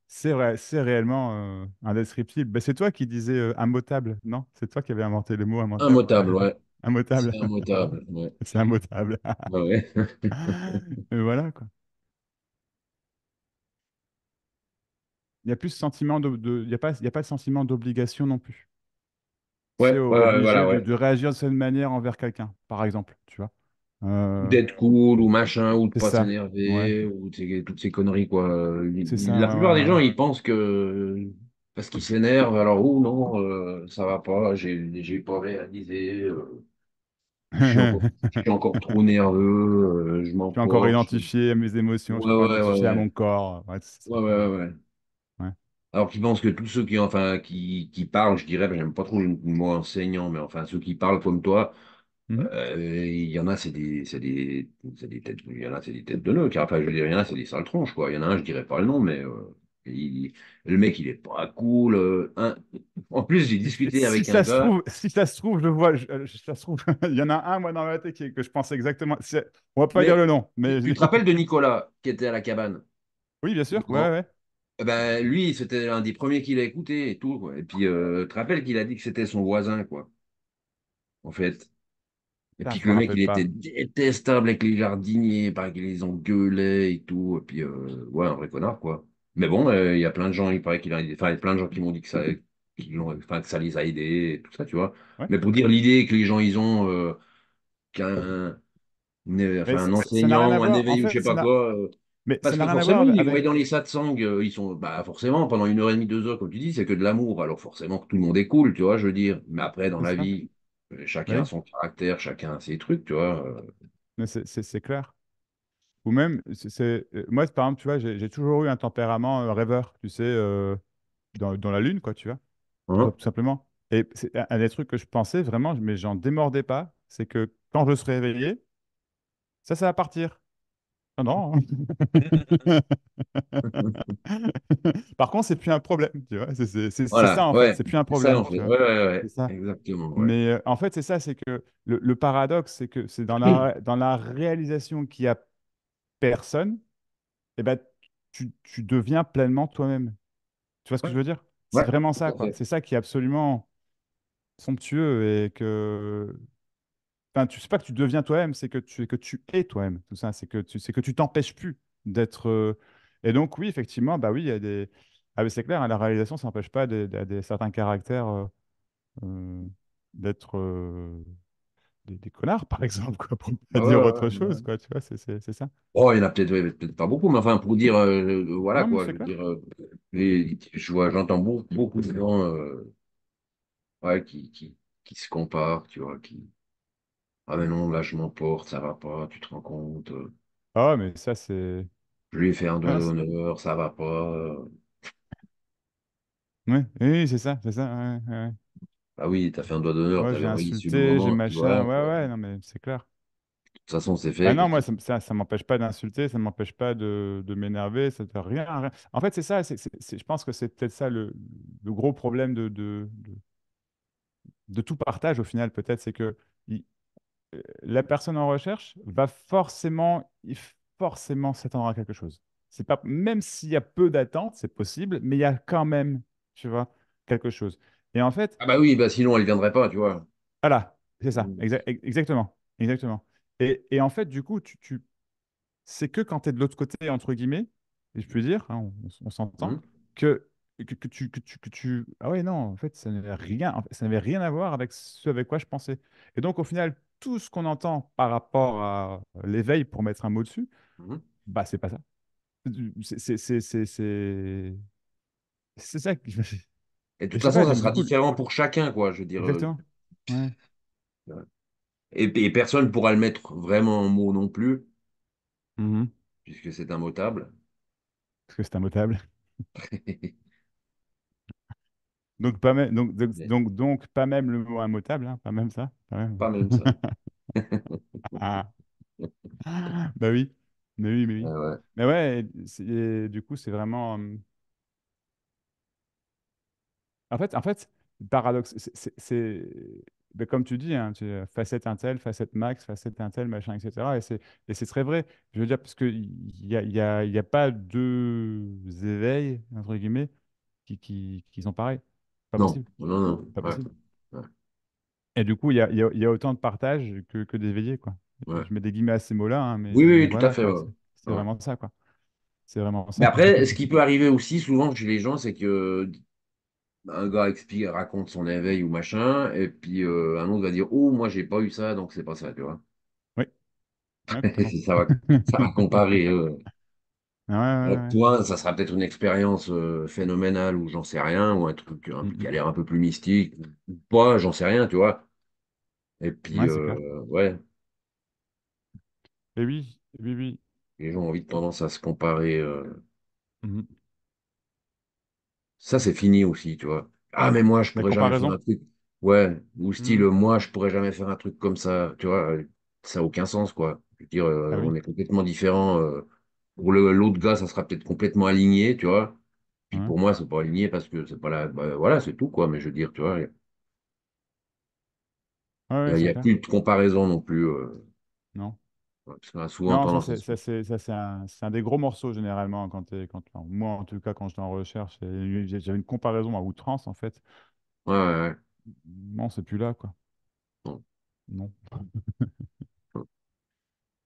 S1: c'est vrai, c'est réellement indescriptible. Ben, c'est toi qui disais immotable, non? C'est toi qui avais inventé le mot immotable.
S2: Immotable, ouais.
S1: Immotable.
S2: C'est immotable, ouais.
S1: C'est immotable.
S2: Ouais, ouais.
S1: Et voilà, quoi. Il y a plus ce sentiment il y a pas de sentiment d'obligation non plus. C'est
S2: Ouais, ouais, ouais,
S1: obligé
S2: voilà, ouais.
S1: de réagir de cette manière envers quelqu'un, par exemple, tu vois. Euh,
S2: D'être cool ou machin, ou de
S1: c'est
S2: pas
S1: ça. Ouais,
S2: s'énerver, ou toutes ces conneries, quoi.
S1: c'est ça.
S2: La plupart des
S1: Ouais,
S2: gens,
S1: ouais,
S2: ils pensent que parce qu'ils s'énervent, alors, oh non, ça va pas, j'ai pas réalisé, je
S1: ouais.
S2: suis encore trop nerveux, je
S1: Je peux encore
S2: m'emporte.
S1: identifier mes émotions, je
S2: Ouais,
S1: peux encore
S2: ouais, ouais,
S1: identifier à
S2: ouais.
S1: mon corps. Ouais, c'est
S2: Ouais,
S1: ça.
S2: ouais, ouais, ouais.
S1: Ouais.
S2: Alors qu'ils pensent que tous ceux qui, enfin, qui parlent, je dirais, j'aime pas trop le mot enseignant, mais enfin, ceux qui parlent comme toi,
S1: Mhm.
S2: il y en a, c'est des têtes, il y en a, c'est des têtes de nœuds. Enfin, je veux dire, il y en a, c'est des sales tronches, quoi. Il y en a un, je dirais pas le nom, mais il- le mec, il est pas cool. En plus, j'ai discuté avec un gars,
S1: Si ça se trouve, je vois, ça se trouve, il y en a un, moi, dans la tête que je pense exactement. On va pas dire le
S2: mais
S1: nom,
S2: tu,
S1: mais
S2: tu te rappelles de Nicolas qui était à la cabane?
S1: oui, bien sûr. Ouais,
S2: Laurent.
S1: ouais.
S2: Eh ben, lui, c'était un des premiers qu'il a écouté et tout, quoi. Et puis, tu te rappelles qu'il a dit que c'était son voisin, quoi, en fait. Et
S1: Putain,
S2: puis
S1: je
S2: que
S1: me
S2: le mec,
S1: rappelle
S2: il était
S1: pas.
S2: détestable avec les jardiniers, pareil qu'il les engueulait et tout. Et puis, ouais, un vrai connard, quoi. Mais bon, il y a plein de gens, il paraît qu'il a, enfin, il y a plein de gens qui m'ont dit que ça, enfin, que ça les a aidés et tout ça, tu vois.
S1: Ouais.
S2: Mais pour dire l'idée que les gens, ils ont qu'un
S1: Mais
S2: enfin, un
S1: ça n'a rien
S2: enseignant
S1: à
S2: ou un
S1: voir. En
S2: éveil ou je sais
S1: fait,
S2: pas quoi.
S1: mais ça
S2: Parce
S1: n'a
S2: que
S1: rien à voir
S2: forcément, ils vont aller
S1: avec.
S2: dans les satsangs, ils sont, bah, forcément, pendant 1 heure et demie, 2 heures, comme tu dis, c'est que de l'amour. Alors forcément que tout le monde est cool, tu vois, je veux dire. Mais après, dans
S1: C'est
S2: la
S1: ça.
S2: vie,
S1: Bah
S2: chacun a
S1: oui,
S2: son caractère, chacun a ses trucs, tu vois.
S1: mais c'est clair. Ou même, moi, par exemple, tu vois, j'ai toujours eu un tempérament rêveur, tu sais, dans la lune, quoi, tu vois,
S2: Hein.
S1: tout simplement. Et c'est un des trucs que je pensais vraiment, mais j'en démordais pas, c'est que quand je serai réveillé, ça va partir. Ah non. Par contre, c'est plus un problème, tu vois. C'est ça,
S2: Voilà,
S1: en fait,
S2: ouais,
S1: c'est plus un
S2: c'est ça
S1: problème,
S2: en
S1: tu
S2: fait.
S1: vois.
S2: Ouais, ouais,
S1: C'est
S2: ouais,
S1: ça.
S2: exactement, ouais.
S1: Mais en fait, c'est ça, c'est que le paradoxe, c'est que c'est dans la réalisation qu'il y a personne, eh ben, tu deviens pleinement toi-même. Tu vois ce que
S2: Ouais,
S1: je veux dire? C'est
S2: ouais,
S1: vraiment
S2: tout
S1: ça,
S2: à
S1: quoi.
S2: fait.
S1: C'est ça qui est absolument somptueux et que... Enfin, tu sais pas que tu deviens toi-même, c'est que tu es toi-même, tout ça. C'est que tu t'empêches plus d'être... Et donc, oui, effectivement, bah oui, il y a des... Ah, mais c'est clair, hein, la réalisation, ça n'empêche pas certains caractères euh, d'être des connards, par exemple, quoi, pour ne pas
S2: Ouais, ouais,
S1: dire
S2: ouais,
S1: autre
S2: ouais.
S1: chose, quoi. Tu vois, c'est ça.
S2: Oh, il y en a peut-être ouais, peut-être pas beaucoup, mais enfin, pour dire, voilà
S1: Non, mais
S2: quoi, je
S1: c'est
S2: veux
S1: clair.
S2: dire, j'entends beaucoup, beaucoup de gens ouais, qui se comparent, tu vois, qui, ah mais non, là je m'emporte, ça va pas, tu te rends compte,
S1: Ah, mais ça, c'est...
S2: je lui ai fait un doigt
S1: Ah,
S2: d'honneur, ça va pas.
S1: ouais, oui, c'est ça. Ouais, ouais.
S2: Ah oui, t'as fait un doigt d'honneur,
S1: Ouais,
S2: t'avais
S1: j'ai
S2: réussi sur le
S1: insulté, j'ai
S2: moment, puis
S1: machin.
S2: voilà,
S1: Ouais,
S2: quoi.
S1: ouais, non, mais c'est clair.
S2: De toute façon, c'est
S1: Ah
S2: fait,
S1: non,
S2: qu'est-ce
S1: moi,
S2: qu'il...
S1: ça m'empêche pas d'insulter, ça m'empêche pas de m'énerver, ça fait rien. En fait, c'est ça, je pense que c'est peut-être ça le gros problème de tout partage au final, peut-être, c'est que il- la personne en recherche va forcément s'attendre à quelque chose. C'est pas, même s'il y a peu d'attentes, c'est possible, mais il y a quand même, tu vois, quelque chose. Et en fait,
S2: Ah bah oui, bah sinon elle viendrait pas, tu vois.
S1: voilà, c'est ça,
S2: Mhm.
S1: exactement, exactement. Et en fait, du coup, c'est que quand tu es de l'autre côté, entre guillemets, et je peux dire, hein, on s'entend,
S2: Mhm.
S1: que tu... Ah ouais, non, en fait, ça n'avait rien à voir avec ce avec quoi je pensais. Et donc, au final, tout ce qu'on entend par rapport à l'éveil, pour mettre un mot dessus,
S2: Mhm.
S1: bah, c'est pas ça. C'est ça qui...
S2: Et de
S1: Et
S2: toute
S1: je sais
S2: façon,
S1: pas,
S2: ça
S1: donc du
S2: sera
S1: coup,
S2: différent pour chacun, quoi, je veux dire.
S1: exactement. Ouais.
S2: Et personne ne pourra le mettre vraiment en mots non plus,
S1: Mhm.
S2: puisque c'est immotable.
S1: Parce que c'est immutable. Donc, pas même,
S2: Mais
S1: pas même le mot immutable, hein, pas même ça. Pas même.
S2: pas même ça.
S1: Bah oui, mais oui, mais oui.
S2: Ouais.
S1: Mais ouais, du coup, c'est vraiment. En fait, paradoxe. Ben, comme tu dis, hein, facette Intel, facette Max, facette Intel, machin, etc. Et c'est très vrai. Je veux dire, parce qu'il il y a pas deux éveils, entre guillemets, qui sont pareils. Pas
S2: Non,
S1: possible.
S2: non, non.
S1: Pas
S2: Ouais,
S1: possible.
S2: ouais,
S1: Et du coup, il y a autant de partage que d'éveillés, quoi.
S2: ouais.
S1: Je mets des guillemets à ces mots-là, hein,
S2: Oui, oui,
S1: mais
S2: oui, tout à
S1: voilà,
S2: fait.
S1: quoi.
S2: Ouais.
S1: C'est
S2: Ouais.
S1: vraiment ça, quoi. C'est vraiment
S2: Mais
S1: ça.
S2: après, ce qui peut arriver aussi souvent chez les gens, c'est que un gars explique, raconte son éveil ou machin, et puis un autre va dire, oh, moi, j'ai pas eu ça, donc c'est pas ça, tu vois.
S1: Oui, ouais,
S2: Et
S1: complètement.
S2: ça va comparer.
S1: Ouais, ouais,
S2: Alors,
S1: ouais.
S2: toi, ça sera peut-être une expérience phénoménale ou j'en sais rien, ou un truc un peu, qui a l'air un peu plus mystique, ou pas, j'en sais rien, tu vois. Et puis,
S1: Ouais, c'est clair.
S2: ouais,
S1: Et oui, oui, oui.
S2: les gens ont vite tendance à se comparer.
S1: Mhm.
S2: Ça, c'est fini aussi, tu vois. Ah, mais moi, je
S1: La
S2: pourrais jamais faire
S1: comparaison.
S2: un truc. Ouais, ou style,
S1: Mhm.
S2: moi, je pourrais jamais faire un truc comme ça, tu vois. Ça n'a aucun sens, quoi. Je veux dire,
S1: Ah
S2: on
S1: oui.
S2: est complètement différents. Pour l'autre gars, ça sera peut-être complètement aligné, tu vois. Puis
S1: Ouais,
S2: pour moi, c'est pas aligné parce que c'est pas là. Bah, voilà, c'est tout, quoi. Mais je veux dire, tu vois,
S1: ouais,
S2: il
S1: ouais,
S2: n'y a, y
S1: c'est
S2: a
S1: clair.
S2: plus de comparaison non plus.
S1: Non.
S2: Parce qu'on a souvent
S1: Non,
S2: tendance à se.
S1: c'est un des gros morceaux généralement enfin, moi en tout cas quand j'étais en recherche, j'avais une comparaison à outrance en fait.
S2: Ouais, ouais, ouais.
S1: Non, c'est plus là quoi.
S2: Non.
S1: Non.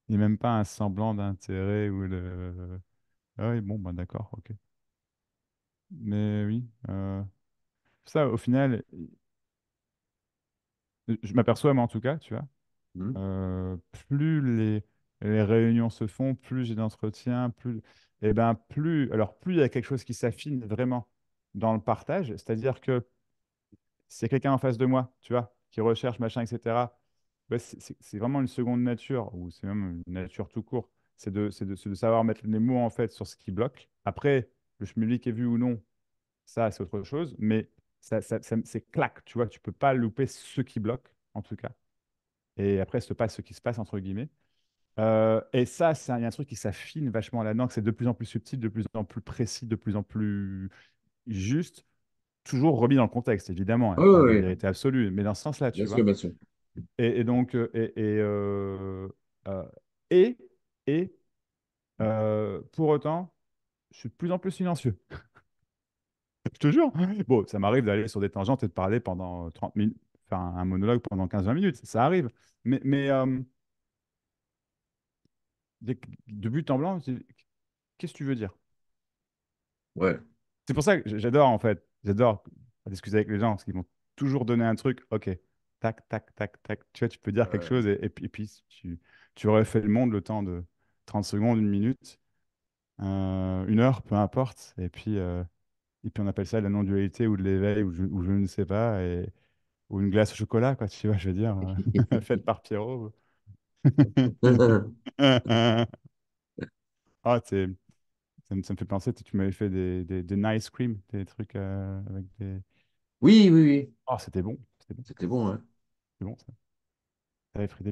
S1: Il n'y a même pas un semblant d'intérêt ou le. Ah oui, bon, bah d'accord, ok. Mais oui, ça au final, je m'aperçois moi en tout cas, tu vois.
S2: Hmm.
S1: euh, plus les réunions se font, plus j'ai d'entretiens, et ben plus il y a quelque chose qui s'affine vraiment dans le partage, c'est-à-dire que s'il y a quelqu'un en face de moi, tu vois, qui recherche machin, etc., ben, c'est vraiment une seconde nature, ou c'est même une nature tout court, c'est de savoir mettre les mots en fait sur ce qui bloque. Après, le schmilblick est vu ou non, ça c'est autre chose, mais c'est clac, tu vois, tu peux pas louper ce qui bloque, en tout cas. Et après, se passe ce qui se passe, entre guillemets. Et ça, il y a un truc qui s'affine vachement là-dedans, que c'est de plus en plus subtil, de plus en plus précis, de plus en plus juste, toujours remis dans le contexte, évidemment. Il n'y
S2: Ouais,
S1: a pas
S2: ouais,
S1: de
S2: ouais.
S1: vérité absolue, mais dans ce sens-là,
S2: Bien
S1: tu
S2: sûr,
S1: vois.
S2: bien sûr.
S1: Et donc, euh, et, et pour autant, je suis de plus en plus silencieux. Je te jure. Bon, ça m'arrive d'aller sur des tangentes et de parler pendant 30 minutes, faire un monologue pendant 15-20 minutes, ça arrive. Mais de but en blanc, qu'est-ce que tu veux dire?
S2: Ouais.
S1: C'est pour ça que j'adore, en fait. J'adore discuter avec les gens, parce qu'ils vont toujours donner un truc. OK, tac, tac, tac, tac. Tu vois, tu peux dire quelque chose, et puis tu refais le monde le temps de 30 secondes, une minute, 1 heure, peu importe. Et puis on appelle ça la non-dualité ou de l'éveil, ou je ne sais pas, ou une glace au chocolat, quoi, tu vois, je veux dire, faite par Pierrot. Ah, ça me fait penser, tu m'avais fait des nice cream, des trucs avec des.
S2: Oui, oui, oui.
S1: Oh, c'était bon, c'était bon,
S2: C'était bon, hein.
S1: c'était bon ça. T'avais pris des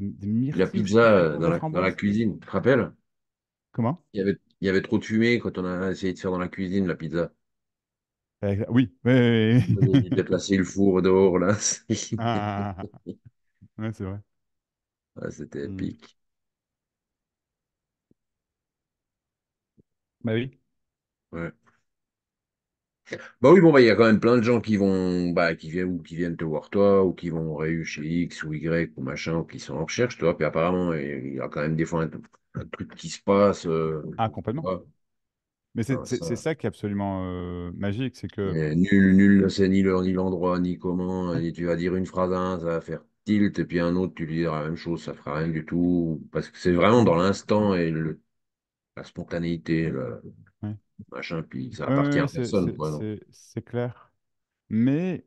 S2: Puis la
S1: myrtilles ou je sais
S2: pizza
S1: plus c'était quoi,
S2: dans
S1: des
S2: la
S1: framboises?
S2: cuisine, tu te rappelles?
S1: Comment?
S2: Il y avait trop de fumée quand on a essayé de faire dans la cuisine la pizza.
S1: Oui, oui, oui,
S2: On a
S1: oui.
S2: dû déplacer le four dehors, là.
S1: Ah, ah, ah, ah. Ouais, c'est vrai.
S2: Ah, c'était
S1: Hmm.
S2: épique.
S1: Bah oui.
S2: Ouais. Bah oui, bon, bah, il y a quand même plein de gens qui vont, bah, qui viennent te voir toi, ou qui vont réu chez X ou Y ou machin, ou qui sont en recherche, toi. Puis apparemment, il y a quand même des fois un truc qui se passe.
S1: Ah, complètement.
S2: Ouais.
S1: Mais
S2: Ah,
S1: c'est
S2: ça.
S1: ça qui est absolument magique, c'est que.
S2: Et nul ne sait ni l'heure, ni l'endroit, ni comment. Et tu vas dire une phrase à un, ça va faire tilt, et puis un autre, tu lui diras la même chose, ça fera rien du tout. Parce que c'est vraiment dans l'instant et la spontanéité, le
S1: Ouais.
S2: machin, puis ça
S1: Ouais,
S2: appartient
S1: ouais,
S2: à
S1: ouais,
S2: personne, quoi. Donc,
S1: c'est clair. Mais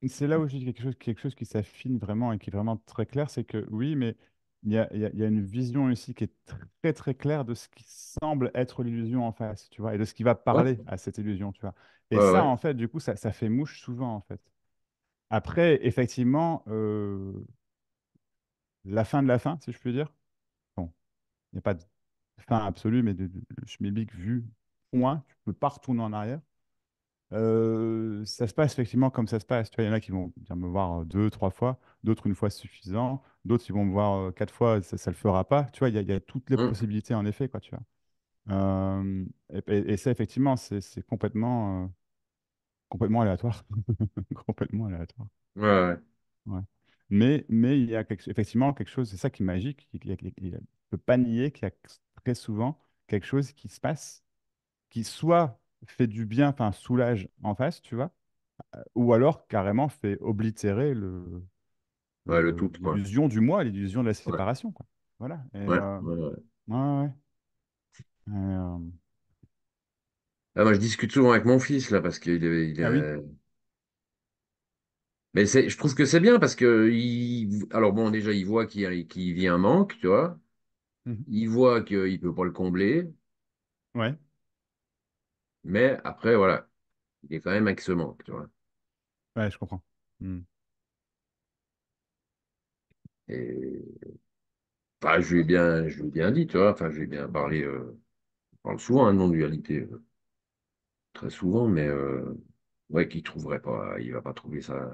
S1: c'est là où je dis quelque chose qui s'affine vraiment et qui est vraiment très clair, c'est que oui, mais il y a une vision ici qui est très très claire de ce qui semble être l'illusion en face, tu vois, et de ce qui va
S2: ouais,
S1: parler à cette illusion, tu vois. Et
S2: ouais,
S1: ça,
S2: ouais.
S1: en fait, du coup, ça fait mouche souvent, en fait. Après, effectivement, la fin de la fin, si je puis dire, bon, il n'y a pas de fin absolue, mais le schmilblick vu, point, tu peux pas retourner en arrière. Ça se passe effectivement comme ça se passe. Tu vois, il y en a qui vont venir me voir deux, trois fois, d'autres une fois c'est suffisant, d'autres ils vont me voir quatre fois, ça le fera pas. Tu vois, il y a toutes les
S2: Hum.
S1: possibilités en effet, quoi, tu vois. Et ça, effectivement, c'est complètement aléatoire. Complètement aléatoire.
S2: Ouais, ouais.
S1: Ouais. Mais il y a effectivement quelque chose, c'est ça qui est magique, il ne peut pas nier qu'il y a très souvent quelque chose qui se passe, qui soit fait du bien, enfin soulage en face, tu vois, ou alors carrément fait oblitérer
S2: Ouais, le tout, quoi.
S1: l'illusion du moi, l'illusion de la
S2: Ouais,
S1: séparation, quoi. Voilà.
S2: ouais, ouais, ouais.
S1: Ouais, ouais.
S2: Ah, moi, je discute souvent avec mon fils, là, parce
S1: Ah oui.
S2: Mais je trouve que c'est bien parce que alors bon, déjà, il voit qu'il vit un manque, tu vois.
S1: Mhm.
S2: Il voit qu'il peut pas le combler,
S1: Ouais,
S2: mais après, voilà, il est quand même avec ce manque, tu vois.
S1: ouais, je comprends. Mhm.
S2: Et enfin, je lui ai bien dit, tu vois. Enfin, je lui ai bien parlé. On parle souvent hein, de non-dualité, très souvent, mais ouais, qu'il trouverait pas, il va pas trouver ça.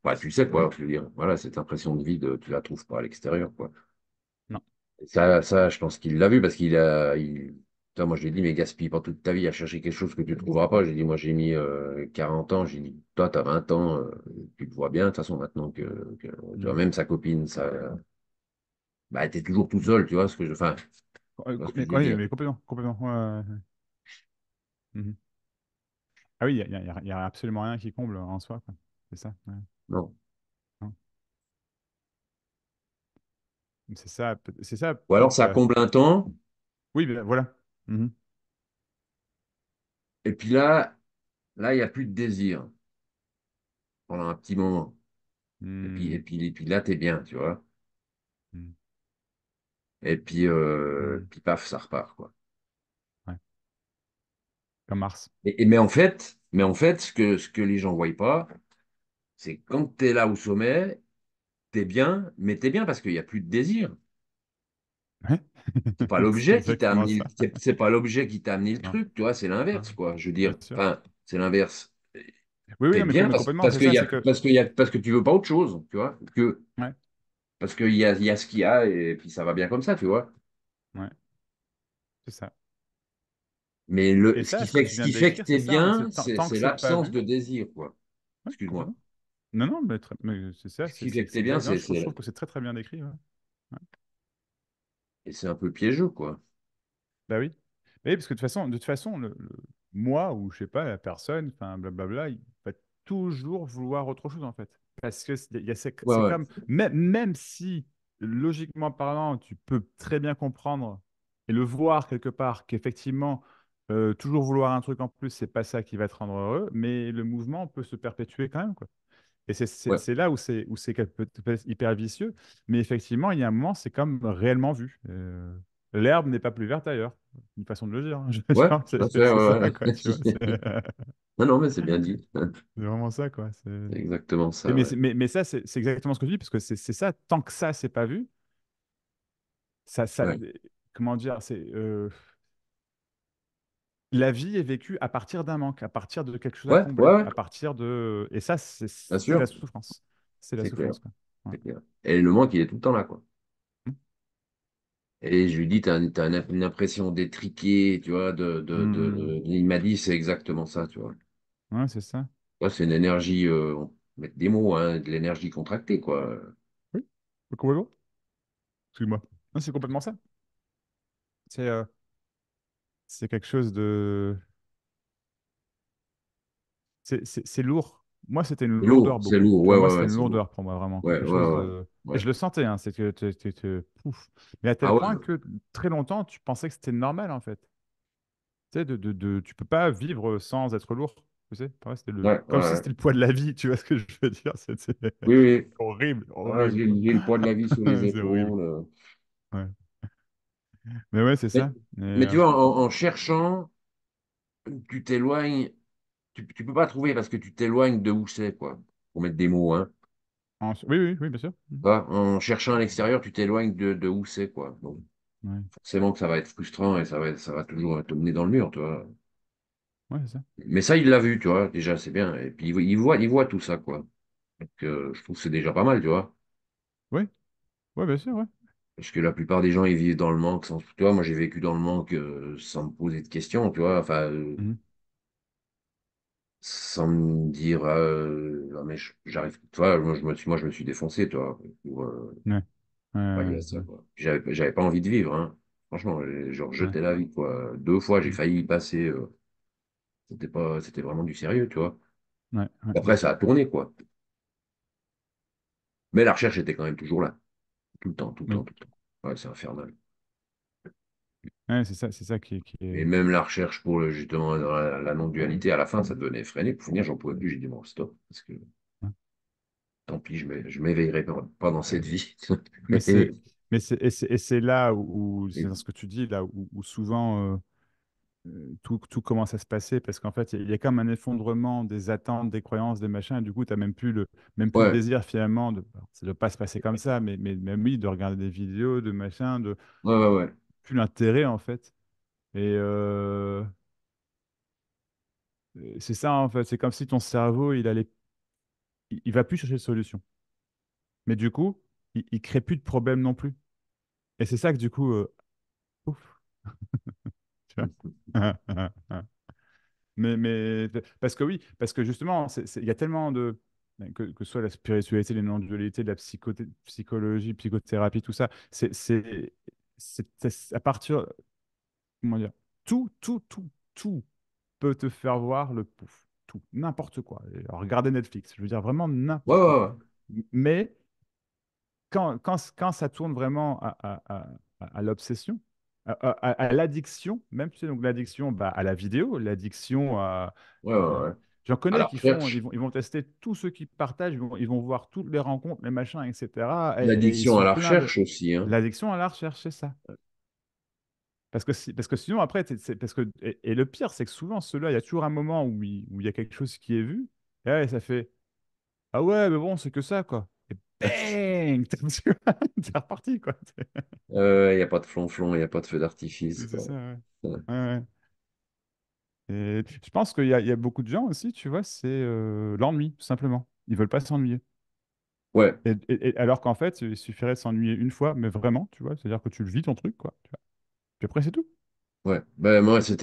S2: Enfin, tu sais quoi, je veux dire, voilà, cette impression de vide, tu la trouves pas à l'extérieur, quoi.
S1: Non.
S2: Et ça, je pense qu'il l'a vu parce putain, moi, je lui ai dit, mais gaspille pas toute ta vie à chercher quelque chose que tu ne trouveras pas. J'ai dit, moi, j'ai mis 40 ans. J'ai dit, toi, tu as 20 ans, tu le vois bien, de toute façon, maintenant tu vois,
S1: Mhm.
S2: même sa copine, bah, t'es toujours tout seul, tu vois ce que enfin, tu vois ce que
S1: Mais,
S2: je veux
S1: oui,
S2: dire.
S1: mais complètement, complètement. Ouais, ouais, ouais. Mhm. Ah oui, il y a absolument rien qui comble en soi, quoi. C'est ça. Ouais.
S2: Non.
S1: Non. C'est ça
S2: Ou alors,
S1: peut-être
S2: ça
S1: la.
S2: comble un temps,
S1: Oui, ben, voilà. Mhm.
S2: et puis là, il n'y a plus de désir pendant un petit moment.
S1: Mhm.
S2: Et puis là, t'es bien, tu vois.
S1: Mhm. Mhm.
S2: Puis paf, ça repart, quoi.
S1: Ouais. Comme Mars.
S2: Mais en fait, ce que les gens voient pas, c'est quand tu es là au sommet, t'es bien, mais t'es bien parce qu'il n'y a plus de désir.
S1: Ouais.
S2: C'est pas
S1: C'est
S2: l'objet qui t'a
S1: exactement
S2: amené,
S1: ça.
S2: c'est pas l'objet qui t'a amené le
S1: Non.
S2: truc, tu vois, c'est
S1: Ouais.
S2: l'inverse, quoi. Je veux
S1: Bien
S2: dire,
S1: sûr.
S2: enfin, c'est l'inverse.
S1: Oui, oui,
S2: T'es
S1: non,
S2: bien
S1: mais
S2: parce,
S1: complètement,
S2: parce
S1: c'est
S2: qu'il
S1: ça,
S2: y a,
S1: c'est que.
S2: parce que tu veux pas autre chose, tu vois,
S1: Ouais,
S2: parce qu'il y a ce qu'il y a et puis ça va bien comme ça, tu vois.
S1: ouais, c'est ça.
S2: Mais
S1: Et
S2: ce qui
S1: ça, ce que
S2: fait,
S1: tu
S2: ce
S1: viens
S2: qui
S1: de
S2: fait que
S1: décrire, c'est
S2: t'es
S1: ça, hein,
S2: bien,
S1: c'est
S2: c'est
S1: tant que
S2: c'est
S1: c'est pas
S2: l'absence
S1: vu.
S2: de désir, quoi.
S1: Ouais,
S2: Excuse-moi.
S1: complètement. Non, non, mais c'est ça,
S2: Ce qui fait que t'es bien,
S1: non, je trouve que c'est très très bien décrit. Ouais. Ouais.
S2: et c'est un peu piégeux, quoi.
S1: Bah oui. Oui, parce que de toute façon, moi ou je sais pas, la personne, enfin blablabla, il va toujours vouloir autre chose en fait. Parce que
S2: Ouais,
S1: c'est
S2: ouais,
S1: comme, même si logiquement parlant, tu peux très bien comprendre et le voir quelque part qu'effectivement, toujours vouloir un truc en plus, c'est pas ça qui va te rendre heureux, mais le mouvement peut se perpétuer quand même, quoi. Et
S2: ouais,
S1: c'est là où c'est peut-être hyper vicieux. Mais effectivement, il y a un moment, c'est comme réellement vu. L'herbe n'est pas plus verte ailleurs. Une façon de le dire, hein. Je veux
S2: ouais,
S1: dire,
S2: tout à fait,
S1: c'est ça,
S2: ouais,
S1: quoi, tu vois.
S2: ouais. Non, non, mais c'est bien dit.
S1: C'est vraiment ça, quoi.
S2: C'est exactement ça, ouais.
S1: Mais ça, c'est exactement ce que je dis, parce que c'est ça, tant que ça, c'est pas vu, ça,
S2: Ouais,
S1: comment dire, la vie est vécue à partir d'un manque, à partir de quelque chose à
S2: ouais, ouais,
S1: combler,
S2: ouais,
S1: à partir de. Et ça,
S2: bien
S1: c'est la
S2: sûr,
S1: souffrance. C'est la
S2: c'est clair,
S1: souffrance, quoi. Ouais.
S2: c'est clair. Et le manque, il est tout le temps là, quoi. Et je lui dis, t'as une impression d'étriquer, tu vois,
S1: Hmm.
S2: il m'a dit, c'est exactement ça, tu vois.
S1: Ouais, c'est ça.
S2: Ouais, c'est une énergie, on peut mettre des mots, hein, de l'énergie contractée, quoi.
S1: Oui, complètement. Excuse-moi. Non, c'est complètement ça. C'est c'est quelque chose de. C'est lourd. Moi, c'était une lourdeur
S2: C'est
S1: beaucoup.
S2: lourd,
S1: Tu vois,
S2: ouais,
S1: moi,
S2: ouais,
S1: c'était
S2: ouais,
S1: une
S2: c'est lourd.
S1: lourdeur pour moi, vraiment.
S2: Ouais,
S1: Quelque
S2: ouais,
S1: chose
S2: ouais,
S1: de. Et
S2: ouais.
S1: je le sentais, hein, c'est que pouf. Mais à tel
S2: Ah
S1: point
S2: ouais,
S1: que très longtemps, tu pensais que c'était normal, en fait. Tu sais, tu peux pas vivre sans être lourd. Tu sais, pour moi,
S2: ouais,
S1: comme
S2: ouais,
S1: si
S2: ouais.
S1: c'était le poids de la vie, tu vois ce que je veux dire? C'est
S2: Oui, oui.
S1: horrible,
S2: Ah,
S1: horrible,
S2: j'ai le poids de la vie sur les
S1: quoi. C'est horrible.
S2: épaules.
S1: Ouais. Mais ouais, c'est
S2: Mais,
S1: ça.
S2: mais tu vois, en cherchant, tu t'éloignes, tu peux pas trouver parce que tu t'éloignes de où c'est, quoi. Pour mettre des mots, hein.
S1: Oui, oui, oui, bien sûr.
S2: Tu vois, en cherchant à l'extérieur, tu t'éloignes de où c'est, quoi. Donc,
S1: Ouais.
S2: forcément que ça va être frustrant et ça va toujours te mener dans le mur, tu vois.
S1: Ouais, c'est ça.
S2: Mais ça, il l'a vu, tu vois, déjà, c'est bien. Et puis, il voit tout ça, quoi. Donc, je trouve que c'est déjà pas mal, tu vois.
S1: Oui, ouais, bien sûr, ouais.
S2: Parce que la plupart des gens, ils vivent dans le manque sans, tu vois, moi, j'ai vécu dans le manque sans me poser de questions, tu vois. Enfin,
S1: Mhm.
S2: sans me dire, ah, mais j'arrive, tu vois, moi, je me suis défoncé, tu vois. Pour,
S1: Ouais, ouais,
S2: pallier à
S1: ouais,
S2: ça,
S1: ouais,
S2: quoi. J'avais pas envie de vivre, hein. Franchement, j'ai
S1: ouais.
S2: rejeté la vie, quoi. 2 fois, j'ai
S1: Mhm.
S2: failli y passer. C'était vraiment du sérieux, tu vois.
S1: Ouais, ouais,
S2: Après, ça a tourné, quoi. Mais la recherche était quand même toujours là. Tout le temps, tout le temps,
S1: oui.
S2: tout le temps. Ouais, c'est infernal.
S1: Ouais, c'est ça qui
S2: Et
S1: est.
S2: même la recherche pour justement la non-dualité, à la fin, ça devenait effréné. Pour finir, j'en pouvais plus. J'ai dit, bon, stop. Parce que
S1: Ouais.
S2: tant pis, je m'éveillerai pas dans cette vie.
S1: Mais c'est, et c'est là c'est dans ce que tu dis, là où souvent tout commence à se passer, parce qu'en fait, il y a comme un effondrement des attentes, des croyances, des machins, et du coup, tu n'as même plus le
S2: Ouais,
S1: désir finalement alors, ça ne doit pas se passer comme ça, mais même oui, de regarder des vidéos, de machin, de
S2: ouais, ouais, ouais.
S1: plus l'intérêt en fait. Et c'est ça en fait, c'est comme si ton cerveau, il va plus chercher de solution. Mais du coup, il crée plus de problème non plus. Et c'est ça que du coup, ouf, tu vois. Parce que oui, parce que justement, il y a tellement que ce soit la spiritualité, les non-dualités, la psychologie, psychothérapie, tout ça, c'est à partir, comment dire, tout peut te faire voir le pouf. Tout, n'importe quoi. Et alors, regardez Netflix, je veux dire vraiment
S2: Ouais,
S1: n'importe
S2: ouais,
S1: quoi.
S2: ouais.
S1: Mais quand ça tourne vraiment à l'obsession, à l'addiction, même, tu sais, donc l'addiction bah, à la vidéo, l'addiction à.
S2: Ouais, ouais,
S1: euh,
S2: ouais.
S1: J'en
S2: À
S1: connais
S2: la
S1: qui font,
S2: recherche,
S1: ils vont tester tous ceux qui partagent, ils vont voir toutes les rencontres, les machins, etc. Et ils
S2: l'addiction à
S1: sont
S2: la
S1: pleins de.
S2: recherche aussi, hein.
S1: L'addiction à la recherche, c'est ça. Parce que sinon, après, et le pire, c'est que souvent, ceux-là, il y a toujours un moment où il y a quelque chose qui est vu, et ouais, ça fait. Ah ouais, mais bon, c'est que ça, quoi. Et bang! C'est reparti, quoi.
S2: Il n'y a pas de flonflon, il n'y a pas de feu d'artifice,
S1: C'est
S2: quoi.
S1: ça, ouais.
S2: Ouais,
S1: Ouais, ouais. Et je pense il y a beaucoup de gens aussi, tu vois, c'est l'ennui, tout simplement. Ils veulent pas s'ennuyer.
S2: ouais,
S1: Alors qu'en fait, il suffirait de s'ennuyer une fois, mais vraiment, tu vois, c'est-à-dire que tu le vis ton truc, quoi. Tu vois. Puis après, c'est tout.
S2: ouais. Ben, moi, je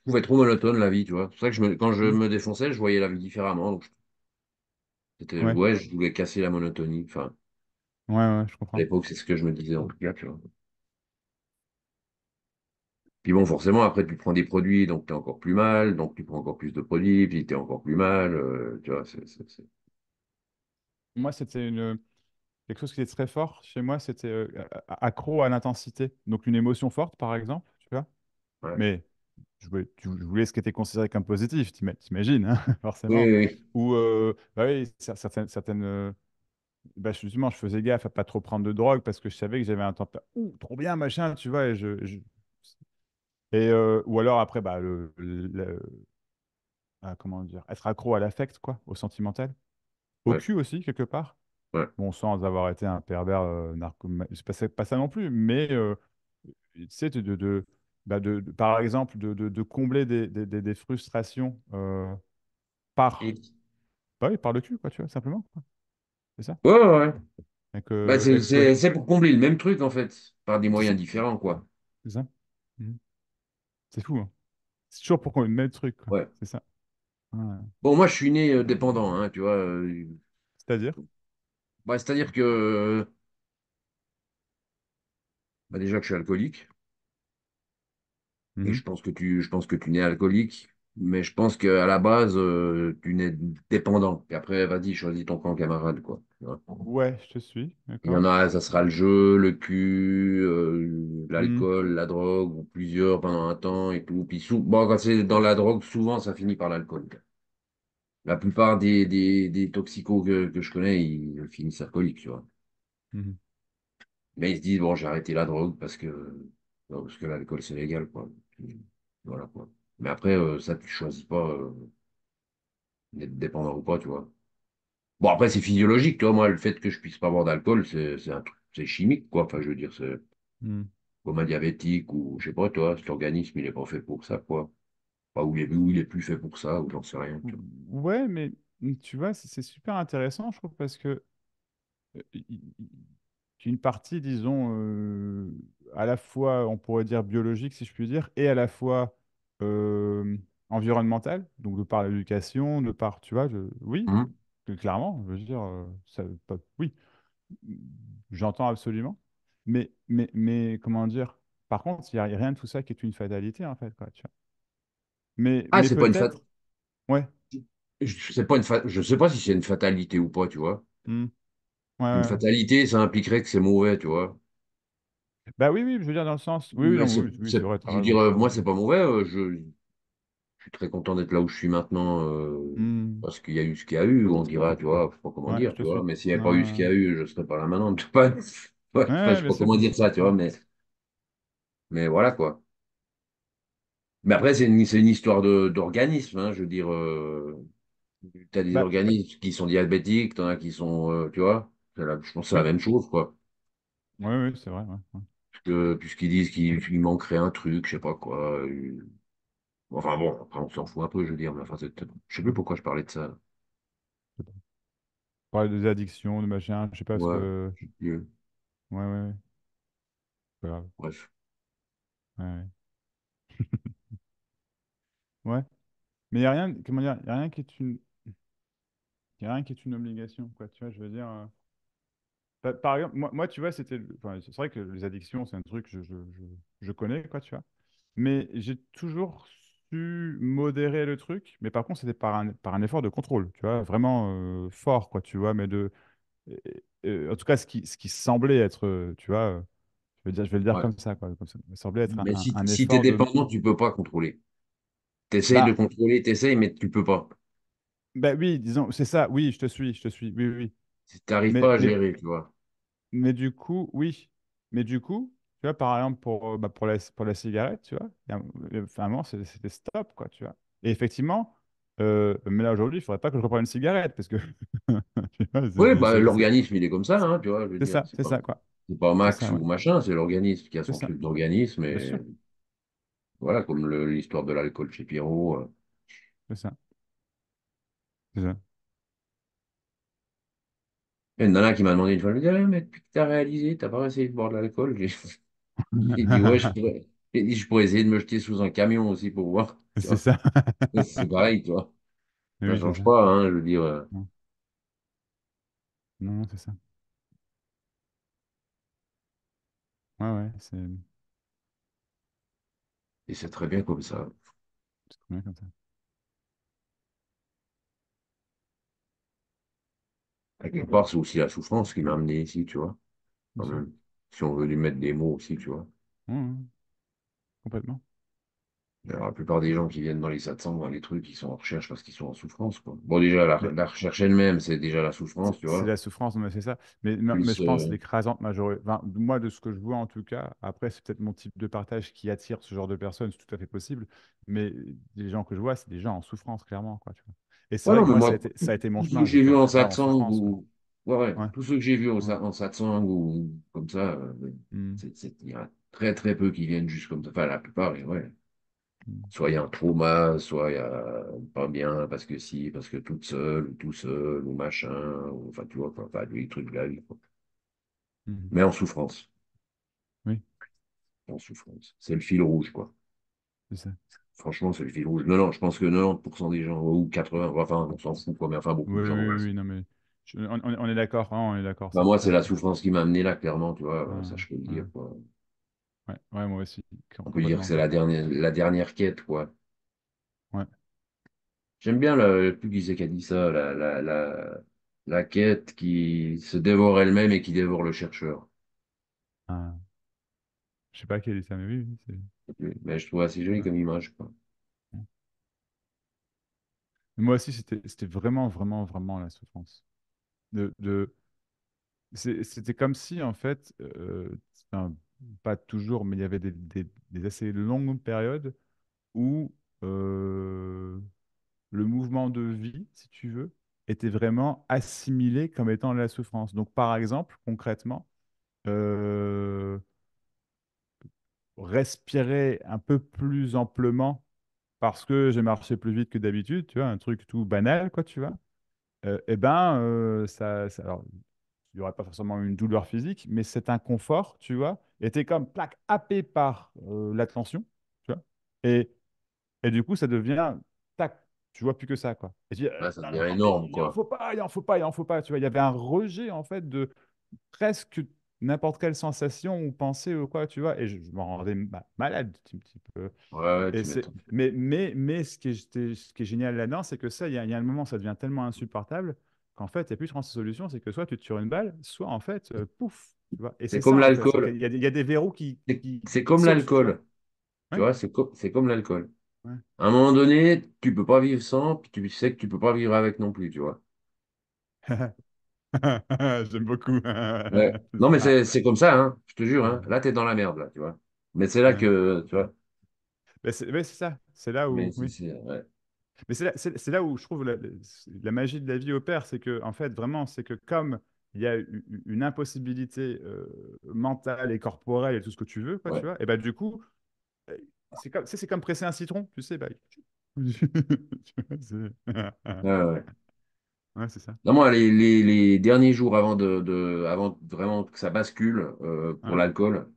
S2: trouvais trop monotone la vie, tu vois. C'est pour ça que quand je
S1: Mm.
S2: me défonçais, je voyais la vie différemment. Donc,
S1: Ouais,
S2: ouais, je voulais casser la monotonie. Enfin,
S1: ouais, ouais, je
S2: à
S1: comprends.
S2: l'époque, c'est ce que je me disais en tout cas, tu vois. Puis bon, forcément, après, tu prends des produits, donc tu es encore plus mal, donc tu prends encore plus de produits, puis tu es encore plus mal, tu vois.
S1: Moi, c'était quelque chose qui était très fort chez moi, c'était accro à l'intensité. Donc, une émotion forte, par exemple, tu vois.
S2: Ouais.
S1: Mais je voulais ce qui était considéré comme positif, t'imagines, hein,
S2: Oui,
S1: forcément.
S2: oui, oui.
S1: Ou, bah oui, certaines bah, justement, je faisais gaffe à pas trop prendre de drogue parce que je savais que j'avais un temps. Ouh, trop bien, machin, tu vois. Ou alors après, bah, comment dire, être accro à l'affect, quoi, au sentimental. Au
S2: Ouais,
S1: cul aussi, quelque part.
S2: ouais.
S1: Bon, sans avoir été un pervers narcoman. C'est pas ça non plus, mais tu sais, bah, par exemple, de combler des frustrations
S2: Et-
S1: par, bah oui, par le cul, quoi, tu vois, simplement, quoi. C'est ça.
S2: Ouais, ouais, ouais. Bah,
S1: Exploser.
S2: c'est pour combler le même truc, en fait, par des
S1: C'est
S2: moyens
S1: ça.
S2: différents, quoi.
S1: C'est ça. Mhm. C'est fou, hein. C'est toujours pour qu'on ait le même truc, quoi.
S2: Ouais.
S1: C'est ça. Ouais.
S2: Bon, moi, je suis né dépendant, hein, tu vois.
S1: C'est-à-dire?
S2: Bah, c'est-à-dire que, bah, déjà que je suis alcoolique, et
S1: Mhm.
S2: je pense que tu nais alcoolique, mais je pense qu'à la base, tu nais dépendant. Puis après, vas-y, choisis ton camp camarade, quoi. Tu vois.
S1: Ouais, je te suis,
S2: Il y en
S1: d'accord.
S2: a, ça sera le jeu, le cul,
S1: Mhm.
S2: l'alcool, la drogue, ou plusieurs pendant un temps et tout. Puis bon, quand c'est dans la drogue, souvent, ça finit par l'alcool. La plupart des toxicos que je connais, ils finissent alcooliques, tu vois.
S1: Mhm.
S2: Mais ils se disent, bon, j'ai arrêté la drogue parce que l'alcool, c'est légal, quoi. Puis, voilà, quoi. Mais après, ça, tu choisis pas d'être dépendant ou pas, tu vois. Bon, après, c'est physiologique, tu vois. Moi, le fait que je puisse pas boire d'alcool, c'est un truc, c'est chimique, quoi. Enfin, je veux dire, c'est
S1: Mhm.
S2: comme un diabétique ou, je sais pas, toi, cet organisme, il est pas fait pour ça, quoi. Pas où il est plus fait pour ça, ou j'en sais rien, tu vois.
S1: Ouais, mais tu vois, c'est super intéressant, je trouve, parce que une partie, disons, à la fois, on pourrait dire biologique, si je puis dire, et à la fois euh, environnementale, donc de par l'éducation, de par, tu vois, oui,
S2: Mhm.
S1: clairement, je veux dire, oui, j'entends absolument, mais comment dire, par contre, il n'y a rien de tout ça qui est une fatalité, en fait, quoi, tu vois.
S2: Ah,
S1: Mais
S2: c'est pas une
S1: peut-être, ouais,
S2: je sais pas si c'est une fatalité ou pas, tu vois.
S1: hmm, ouais,
S2: Une
S1: ouais.
S2: fatalité, ça impliquerait que c'est mauvais, tu vois.
S1: Bah oui, oui, je veux dire dans le sens, oui, oui,
S2: Mais
S1: non, oui, oui, c'est vrai, t'as
S2: je veux dire,
S1: raison.
S2: moi, c'est pas mauvais. Je suis très content d'être là où je suis maintenant,
S1: Hmm.
S2: parce qu'il y a eu ce qu'il y a eu, on dira, tu vois, je sais pas comment
S1: Ouais, je
S2: dire,
S1: te
S2: tu vois.
S1: suis.
S2: Mais s'il n'y avait
S1: Ouais,
S2: pas eu ce qu'il y
S1: ouais,
S2: a eu, je serais pas là maintenant. Tu vois. Ouais,
S1: ouais,
S2: enfin, je
S1: ouais,
S2: sais
S1: bien
S2: pas
S1: sûr,
S2: comment
S1: bien
S2: dire
S1: sûr.
S2: ça, tu
S1: Ouais.
S2: vois, mais voilà, quoi. Mais après, c'est une histoire d'organisme, hein, je veux dire, tu as des
S1: Bah,
S2: organismes qui sont diabétiques, t'en as qui sont, tu vois, je pense que c'est la
S1: oui,
S2: même chose, quoi.
S1: oui, oui, c'est vrai. Ouais, ouais.
S2: Puisqu'ils disent qu'il manquerait un truc, je sais pas quoi. Enfin bon, après on s'en fout un peu, je veux dire, mais enfin, je sais plus pourquoi je parlais de ça.
S1: Je sais pas. Parler des addictions, de machin, je sais pas ce
S2: Ouais,
S1: que.
S2: je sais plus.
S1: Ouais, ouais, ouais, c'est pas grave.
S2: Bref.
S1: Ouais, ouais. Ouais. Mais il n'y a rien, comment dire, il y a rien qui est y a rien qui est une obligation, quoi. Tu vois, je veux dire. Par exemple, moi, tu vois, enfin, c'est vrai que les addictions, c'est un truc que je connais, quoi, tu vois. Mais j'ai toujours su modérer le truc. Mais par contre, c'était par un effort de contrôle, tu vois, vraiment fort, quoi, tu vois. Mais en tout cas, ce qui semblait être, tu vois, je vais le dire
S2: Ouais.
S1: comme ça, quoi, comme ça, semblait être
S2: Mais
S1: un
S2: si t'es
S1: effort de.
S2: dépendant, tu peux pas contrôler. T'essayes de
S1: Bah,
S2: contrôler, t'essayes, mais tu peux pas.
S1: bah oui, disons, c'est ça. Oui, je te suis. Oui, oui, oui.
S2: Si t'arrives
S1: Mais,
S2: pas à
S1: mais
S2: gérer, tu vois.
S1: Mais du coup, oui. Mais du coup, tu vois, par exemple, pour la cigarette, tu vois, enfin, à un moment, c'était stop, quoi, tu vois. Et effectivement, mais là, aujourd'hui, il faudrait pas que je reprenne une cigarette, parce que, tu vois,
S2: Oui, bah, l'organisme, il est comme ça, hein, tu vois, je veux dire,
S1: c'est ça, quoi.
S2: c'est pas
S1: C'est
S2: Max
S1: ça, ouais.
S2: ou machin, c'est l'organisme qui a
S1: C'est
S2: son
S1: ça,
S2: truc d'organisme,
S1: bien
S2: et
S1: sûr,
S2: voilà, comme l'histoire de l'alcool chez Pierrot.
S1: c'est ça, c'est ça.
S2: Il y a une nana qui m'a demandé une fois, elle me dit, ah, mais depuis que t'as réalisé, t'as pas essayé de boire de l'alcool? J'ai dit, ouais, j'ai dit, je pourrais essayer de me jeter sous un camion aussi pour voir, tu
S1: C'est
S2: vois.
S1: ça.
S2: C'est pareil, tu vois. Ça
S1: Oui, c'est
S2: change
S1: ça.
S2: pas, hein, je veux dire.
S1: Non, non, non, c'est ça. Ouais, ouais,
S2: Et c'est très bien comme ça.
S1: c'est trop bien comme ça.
S2: À quelque part, c'est aussi la souffrance qui m'a amené ici, tu vois,
S1: Bien
S2: quand
S1: sûr.
S2: même. Si on veut lui mettre des mots aussi, tu vois.
S1: Ouais, ouais, complètement.
S2: Alors, la plupart des gens qui viennent dans les satsang, dans les trucs, ils sont en recherche parce qu'ils sont en souffrance, quoi. Bon, déjà, la recherche elle-même, c'est déjà la souffrance, tu
S1: C'est
S2: vois.
S1: la souffrance, non, mais c'est ça. Mais
S2: Plus,
S1: je pense l'écrasante majorité, enfin, moi, de ce que je vois en tout cas, après, c'est peut-être mon type de partage qui attire ce genre de personnes, c'est tout à fait possible. Mais les gens que je vois, c'est des gens en souffrance, clairement, quoi, tu vois. Et c'est
S2: ouais,
S1: vrai
S2: non,
S1: que
S2: mais
S1: moi,
S2: moi,
S1: ça a été mon
S2: tous ceux que
S1: chemin.
S2: j'ai
S1: J'étais
S2: vus en
S1: grave en
S2: satsang
S1: souffrance, quoi.
S2: ouais, ouais,
S1: Ouais.
S2: tous ceux que j'ai vus
S1: Ouais.
S2: en satsang ou comme ça,
S1: Mm.
S2: il y a très, très peu qui viennent juste comme ça. Enfin, la plupart, et ouais.
S1: Mm.
S2: Soit il y a un trauma, soit il y a pas bien parce que si, parce que toute seule, ou tout seul, ou machin, ou, enfin, tu vois, quoi, enfin, les trucs de la vie, quoi.
S1: Mhm.
S2: Mais en souffrance,
S1: Oui,
S2: en souffrance. C'est le fil rouge, quoi.
S1: c'est ça.
S2: Franchement, c'est le fil rouge. Non, non, je pense que 90% des gens, ou 80, enfin, on s'en fout, quoi, mais enfin, beaucoup
S1: Oui,
S2: de gens, ouais.
S1: oui, oui, non, mais on est d'accord, hein, on est d'accord,
S2: Bah,
S1: c'est
S2: moi,
S1: tout à
S2: c'est la
S1: fait.
S2: souffrance qui m'a amené là, clairement, tu vois,
S1: Ouais,
S2: ça, je peux le
S1: ouais,
S2: dire, quoi.
S1: ouais, ouais, moi aussi,
S2: On peut dire que
S1: complètement,
S2: c'est
S1: quoi.
S2: la dernière quête, quoi.
S1: Ouais.
S2: J'aime bien le plus qui c'est qui a dit ça, la quête qui se dévore elle-même et qui dévore le chercheur.
S1: Ah, je sais pas quel est ça, mais oui, oui,
S2: Mais je trouve assez joli
S1: ouais.
S2: comme image, quoi.
S1: Moi aussi, c'était vraiment, vraiment, vraiment la souffrance. De, C'était comme si, en fait, enfin, pas toujours, mais il y avait des assez longues périodes où le mouvement de vie, si tu veux, était vraiment assimilé comme étant la souffrance. Donc, par exemple, concrètement, euh, respirer un peu plus amplement parce que j'ai marché plus vite que d'habitude, tu vois, un truc tout banal, quoi, tu vois, eh ben, alors, il n'y aurait pas forcément une douleur physique, mais cet inconfort, tu vois, était comme plaque happé par la tension, tu vois, et, et du coup, ça devient tac, tu vois plus que ça, quoi. Et tu dis,
S2: Là, ça
S1: non,
S2: devient
S1: non, mais
S2: énorme,
S1: il en
S2: quoi.
S1: faut pas, il en faut pas, il en faut pas, tu vois, il y avait un rejet, en fait, de presque n'importe quelle sensation ou pensée ou quoi, tu vois, et je m'en rendais malade un petit peu.
S2: Ouais, ouais,
S1: Et
S2: tu m'étonnes.
S1: mais ce qui est génial là-dedans, c'est que ça, il y a un moment, ça devient tellement insupportable qu'en fait, il n'y a plus 36 solutions. C'est que soit tu te tires une balle, soit en fait, pouf. Tu vois. Et
S2: C'est
S1: c'est
S2: comme
S1: ça, en fait. C'est
S2: l'alcool.
S1: qu'il y a, il y a des verrous
S2: C'est
S1: qui
S2: comme
S1: sautent, tu vois.
S2: l'alcool. Tu
S1: Ouais.
S2: vois, c'est comme l'alcool.
S1: Ouais.
S2: À un moment donné, tu peux pas vivre sans, puis tu sais que tu peux pas vivre avec non plus, tu vois.
S1: J'aime beaucoup.
S2: Ouais.
S1: C'est
S2: Non, mais
S1: ça.
S2: c'est comme ça, hein. Je te jure, hein.
S1: Ouais.
S2: Là, t'es dans la merde, là, tu vois. Mais c'est là
S1: Ouais.
S2: que, tu vois.
S1: Mais c'est ouais, c'est ça. C'est là
S2: Mais
S1: où. Oui.
S2: ouais.
S1: Mais c'est là où je trouve la magie de la vie opère, c'est que, en fait, vraiment, c'est que comme il y a une impossibilité mentale et corporelle et tout ce que tu veux, quoi, tu
S2: Ouais.
S1: vois, et bah du coup, euh, c'est comme presser un citron, tu sais, bah, tu vois,
S2: Ouais, ouais.
S1: ouais, c'est ça.
S2: Non, moi, les derniers jours avant vraiment que ça bascule pour
S1: Ouais.
S2: l'alcool,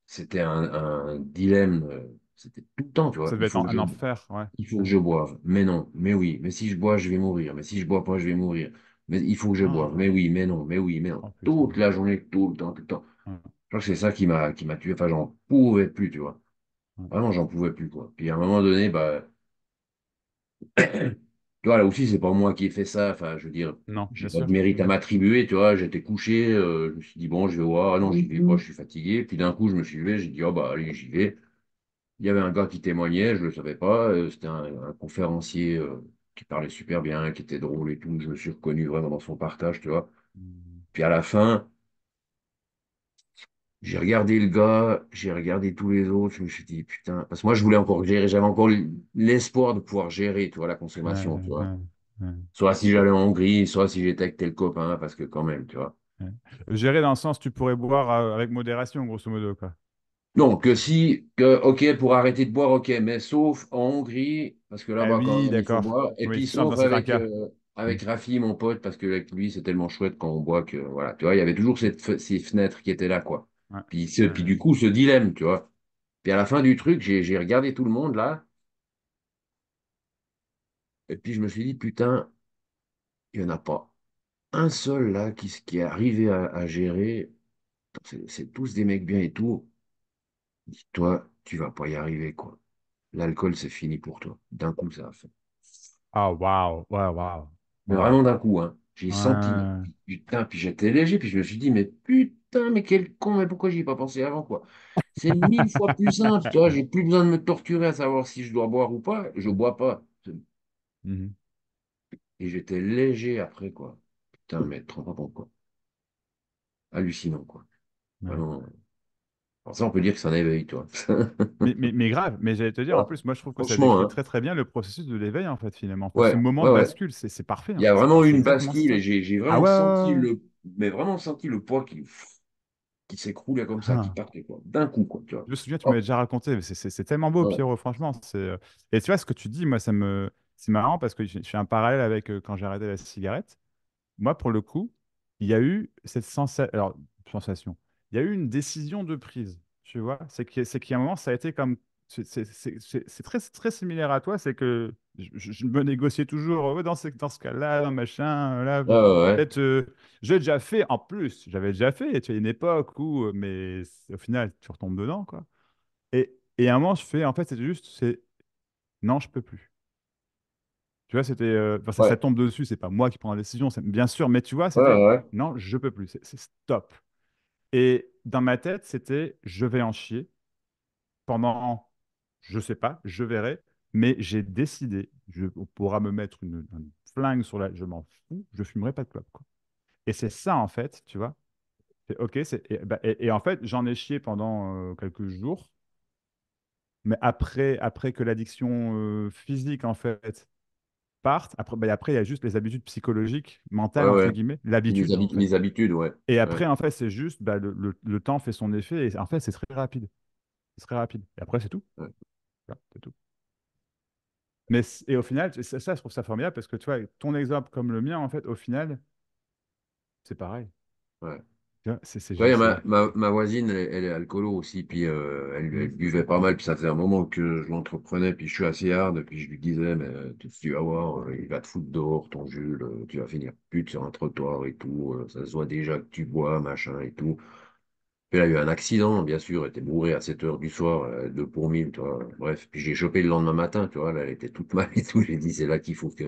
S2: c'était un dilemme. C'était tout le temps, tu vois.
S1: Ça devait
S2: Il
S1: être
S2: faut que
S1: un
S2: je,
S1: enfer, ouais.
S2: il faut que
S1: Ouais.
S2: je boive. Mais non, mais oui. Mais si je bois, je vais mourir. Mais si je bois pas, je vais mourir. Mais il faut que je boive. Mais
S1: Oh,
S2: oui, mais non, mais oui, mais non.
S1: oh, putain.
S2: Toute la journée, tout le temps, tout le temps.
S1: Ouais,
S2: Je crois que c'est ça qui m'a tué. Enfin, j'en pouvais plus, tu vois.
S1: ouais.
S2: Vraiment, j'en pouvais plus, quoi. Puis à un moment donné, bah, tu vois, là aussi, c'est pas moi qui ai fait ça. Enfin, je veux dire,
S1: Non,
S2: j'ai
S1: bien
S2: pas de
S1: sûr.
S2: mérite à
S1: Mhm.
S2: m'attribuer, tu vois. J'étais couché, je me suis dit, bon, je vais voir. Ah non, j'y vais pas, je suis fatigué. Puis d'un coup, je me suis levé, j'ai dit, oh, bah, allez, j'y vais. Il y avait un gars qui témoignait, je le savais pas. C'était un conférencier qui parlait super bien, qui était drôle et tout. Je me suis reconnu vraiment dans son partage, tu vois.
S1: Mhm.
S2: Puis à la fin, j'ai regardé le gars, j'ai regardé tous les autres, je me suis dit, putain, parce que moi, je voulais encore gérer, j'avais encore l'espoir de pouvoir gérer, tu vois, la
S1: Ouais,
S2: consommation, tu vois.
S1: ouais, ouais,
S2: Soit si j'allais en Hongrie, soit si j'étais avec tel copain, parce que quand même, tu vois.
S1: ouais. Gérer dans le sens, tu pourrais boire avec modération, grosso modo, quoi.
S2: Non, ok, pour arrêter de boire, ok, mais sauf en Hongrie, parce que
S1: Ah
S2: là-bas, quand
S1: oui,
S2: même, il faut
S1: d'accord.
S2: boire. Et
S1: Oui,
S2: puis,
S1: dans
S2: sauf
S1: certains cas. Mm.
S2: avec Rafi, mon pote, parce que avec lui, c'est tellement chouette quand on boit que, voilà, tu vois, il y avait toujours ces fenêtres qui étaient là, quoi.
S1: Ouais,
S2: Puis
S1: ouais,
S2: du coup, ce dilemme, tu vois. Puis à la fin du truc, j'ai regardé tout le monde, là, et puis je me suis dit, putain, il n'y en a pas un seul, là, qui est arrivé à gérer. C'est tous des mecs bien et tout. Dis-toi, tu vas pas y arriver, quoi. L'alcool, c'est fini pour toi. D'un coup, ça a fait.
S1: ah, waouh, ouais, waouh,
S2: Mais
S1: waouh.
S2: vraiment d'un coup, hein. J'ai senti,
S1: Ouais.
S2: putain, puis j'étais léger, puis je me suis dit, mais putain, mais quel con, mais pourquoi j'y ai pas pensé avant, quoi. C'est 1000 fois plus simple, tu vois, j'ai plus besoin de me torturer à savoir si je dois boire ou pas, je bois pas.
S1: Mhm.
S2: Et j'étais léger après, quoi. Putain, mais te rends pas compte, quoi. Hallucinant, quoi.
S1: Ouais.
S2: Vraiment. Alors ça, on peut dire que c'est un éveil, toi.
S1: Mais grave, mais j'allais te dire, en plus, moi, je trouve que ça
S2: Franchement,
S1: décrit
S2: hein.
S1: très, très bien le processus de l'éveil, en fait, finalement. Enfin, ce
S2: Ouais,
S1: moment
S2: ouais,
S1: de
S2: ouais.
S1: bascule, c'est parfait,
S2: Il y
S1: hein.
S2: a vraiment eu
S1: C'est
S2: une
S1: exactement
S2: bascule et
S1: ça.
S2: j'ai
S1: Ah
S2: vraiment
S1: ouais,
S2: senti
S1: ouais, ouais.
S2: mais vraiment senti le poids qui s'écroulait comme ça, qui
S1: Ah.
S2: partait, quoi. D'un coup, quoi, tu vois.
S1: Je me souviens, tu m'avais
S2: Hop.
S1: déjà raconté, mais c'est tellement beau,
S2: Ouais,
S1: Pierrot, franchement. Et tu vois, ce que tu dis, moi, c'est marrant parce que je fais un parallèle avec quand j'ai arrêté la cigarette. Moi, pour le coup, il y a eu cette sensation. Il y a eu une décision de prise, tu vois. C'est qu'à un moment, ça a été comme. C'est très, très similaire à toi. C'est que je me négociais toujours dans ce cas-là, dans machin. Là,
S2: ouais, ouais.
S1: peut-être. J'ai déjà fait, en plus, j'avais déjà fait. Tu as une époque où. Mais au final, tu retombes dedans, quoi. Et à un moment, je fais. En fait, c'est juste. Non, je peux plus. Tu vois, enfin, ça
S2: Ouais,
S1: tombe dessus, c'est pas moi qui prends la décision, bien sûr, mais tu vois,
S2: ouais,
S1: c'était
S2: ouais.
S1: non, je peux plus, c'est stop. Et dans ma tête, c'était je vais en chier pendant, je sais pas, je verrai, mais j'ai décidé, on pourra me mettre un flingue sur la, je m'en fous, je fumerai pas de clope, quoi. Et c'est ça, en fait, tu vois. Ok, et en fait, j'en ai chié pendant quelques jours, mais après que l'addiction physique, en fait, partent. Après, il y a juste les habitudes psychologiques,
S2: Ouais,
S1: mentales, entre
S2: ouais.
S1: guillemets,
S2: Puis
S1: l'habitude, en fait.
S2: les habitudes, ouais.
S1: Et
S2: Ouais.
S1: après, en fait, c'est juste, le temps fait son effet. Et en fait, c'est très rapide. C'est très rapide. Et après, c'est tout.
S2: Ouais.
S1: vois, c'est tout. Mais, et au final, ça, je trouve ça formidable parce que tu vois, ton exemple comme le mien, en fait, au final, c'est pareil.
S2: Ouais.
S1: Tu vois, c'est
S2: Ouais, il y a
S1: juste,
S2: ma voisine, elle est alcoolo aussi, puis elle
S1: Hmm,
S2: buvait pas mal, puis ça faisait un moment que je l'entreprenais, puis je suis assez hard, puis je lui disais, mais tu vas voir, il va te foutre dehors, ton Jules, tu vas finir pute sur un trottoir et tout, ça se voit déjà que tu bois, machin et tout. Puis là, il y a eu un accident, bien sûr, elle était bourrée à 7 heures du soir, 2 pour 1000, tu vois. Bref, puis j'ai chopé le lendemain matin, tu vois, là, elle était toute mal et tout, j'ai dit, c'est là qu'il faut que...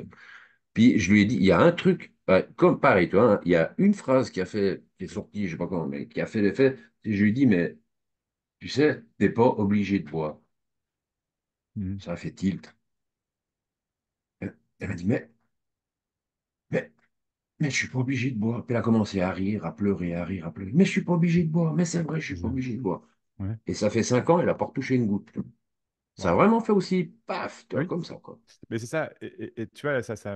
S2: Puis je lui ai dit, il y a un truc, comme pareil, tu vois, hein, il y a une phrase qui est sortie, je sais pas comment, mais qui a fait l'effet, et je lui ai dit, mais tu sais, t'es pas obligé de boire.
S1: hmm,
S2: Ça a fait tilt. Elle m'a dit, mais, mais je suis pas obligé de boire. Puis elle a commencé à rire, à pleurer, à rire, à pleurer. Mais je suis pas obligé de boire. Mais c'est vrai, je suis
S1: c'est
S2: pas
S1: ça.
S2: obligé de boire.
S1: Ouais.
S2: Et ça fait 5 ans, elle a pas retouché une goutte. Ça a
S1: Waouh.
S2: vraiment fait aussi, paf, tu vois,
S1: Oui.
S2: comme ça, quoi.
S1: Mais c'est ça. Et tu vois, c'est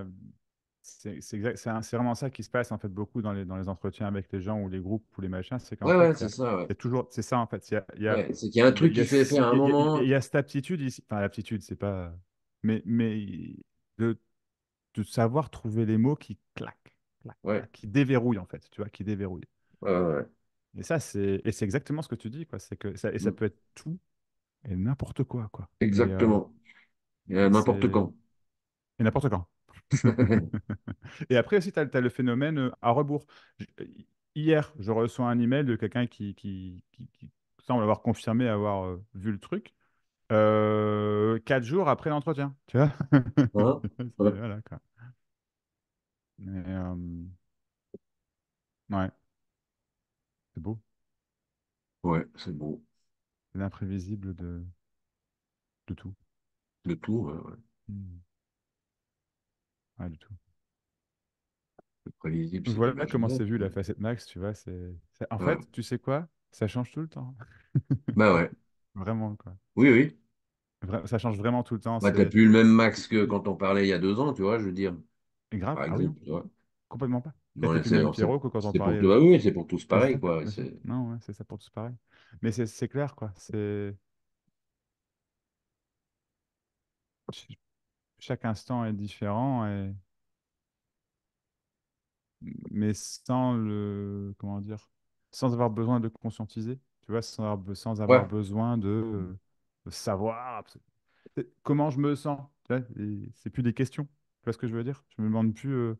S1: vraiment ça qui se passe en fait beaucoup dans les entretiens avec les gens ou les groupes ou les machins. C'est qu'en
S2: Ouais,
S1: fait,
S2: ouais, c'est ça, ouais.
S1: il y a toujours, c'est ça en fait.
S2: Ouais, c'est qu'il y a un truc qui fait faire à un
S1: Il
S2: moment.
S1: y a cette aptitude ici. Enfin, l'aptitude, c'est pas. Mais de, de savoir trouver les mots qui claquent, claquent,
S2: Ouais,
S1: claquent, qui déverrouillent en fait. Tu vois, qui déverrouillent.
S2: ouais, ouais, ouais.
S1: Et ça, c'est exactement ce que tu dis, quoi. C'est que ça, et ça
S2: Mm.
S1: peut être tout et n'importe quoi, quoi.
S2: Exactement. N'importe
S1: C'est
S2: quand.
S1: et n'importe quand. Et après aussi, tu as, le phénomène à rebours. Hier, je reçois un email de quelqu'un qui semble avoir confirmé avoir vu le truc 4 jours après l'entretien. Tu vois?
S2: Hein? Ouais,
S1: Voilà, quoi. Mais, ouais, c'est beau.
S2: ouais, c'est beau.
S1: L'imprévisible de tout.
S2: De tout, ouais, ouais.
S1: Hmm. Ouais, du tout.
S2: Le prévisible, c'est
S1: Voilà comment
S2: l'imaginaire.
S1: c'est vu la facette Max, tu vois. En
S2: Ouais.
S1: fait, tu sais quoi? Ça change tout le temps.
S2: Bah ouais.
S1: Vraiment, quoi.
S2: Oui, oui.
S1: Ça change vraiment tout le temps.
S2: Bah, t'as plus le même max que quand on parlait il y a 2 ans, tu vois, je veux dire,
S1: Et grave.
S2: par
S1: Ah oui, non,
S2: exemple, tu vois.
S1: complètement pas. Et
S2: Non,
S1: t'es
S2: là,
S1: plus le même Pierrot que quand on
S2: c'est pour
S1: parlait.
S2: tout, ah oui, c'est pour tous
S1: C'est
S2: pareil,
S1: ça,
S2: quoi.
S1: bien sûr.
S2: C'est,
S1: Non, ouais, c'est ça pour tous pareil. Mais c'est clair, quoi. Ch- Chaque instant est différent, mais sans comment dire, sans avoir besoin de conscientiser, tu vois, sans avoir
S2: ouais.
S1: besoin de savoir comment je me sens. Tu vois, c'est plus des questions. Tu vois ce que je veux dire? Je me demande plus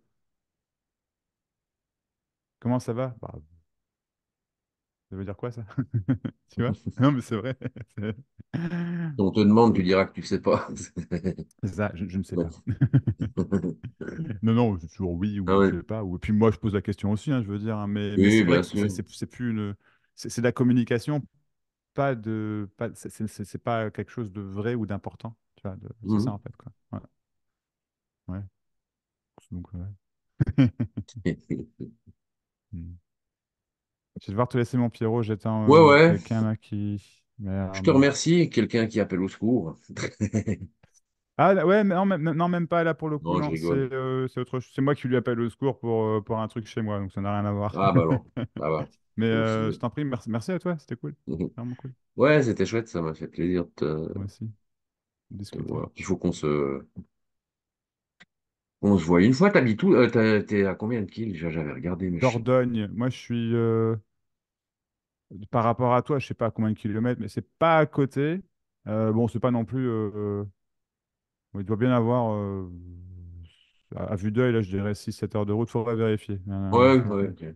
S1: comment ça va. Bah, ça veut dire quoi ça? Tu vois? Non, mais c'est vrai. C'est
S2: Si on te demande, tu diras que tu sais pas.
S1: c'est ça, je ne sais
S2: Ouais.
S1: pas. Non, non, c'est toujours oui
S2: Ah
S1: ou
S2: ouais.
S1: je sais pas. Ou, et puis moi, je pose la question aussi, hein, je veux dire. Hein, mais
S2: Oui,
S1: c'est vrai
S2: bien
S1: que
S2: sûr.
S1: c'est plus c'est de la communication, c'est pas quelque chose de vrai ou d'important. Tu vois, c'est ça
S2: Mhm.
S1: en fait, quoi. Ouais, ouais. Donc, ouais. Hmm. Je vais devoir te laisser mon Pierrot, j'attends
S2: Ouais, ouais.
S1: quelqu'un là qui. Mais,
S2: Je te remercie. Quelqu'un qui appelle au secours.
S1: ah ouais, mais non, non, même pas là pour le coup,
S2: Non, je
S1: non.
S2: rigole.
S1: C'est autre chose. C'est moi qui lui appelle au secours pour un truc chez moi, donc ça n'a rien à voir.
S2: Ah, bah alors. Ça va.
S1: Mais
S2: C'est aussi
S1: je
S2: bien.
S1: t'en prie, merci à toi, c'était cool. Vraiment cool.
S2: Ouais, c'était chouette, ça m'a fait plaisir
S1: Moi aussi,
S2: de
S1: discuter.
S2: voir. Il faut on se voit une fois. T'habites où? T'es à combien de kills? Déjà, j'avais regardé, mais je sais plus.
S1: Dordogne, moi je suis, par rapport à toi, je sais pas à combien de kilomètres, mais c'est pas à côté. Bon, c'est pas non plus. Bon, il doit bien avoir, à vue d'œil, là, je dirais 6 7 heures de route, faudrait vérifier.
S2: Ouais, ouais, ok.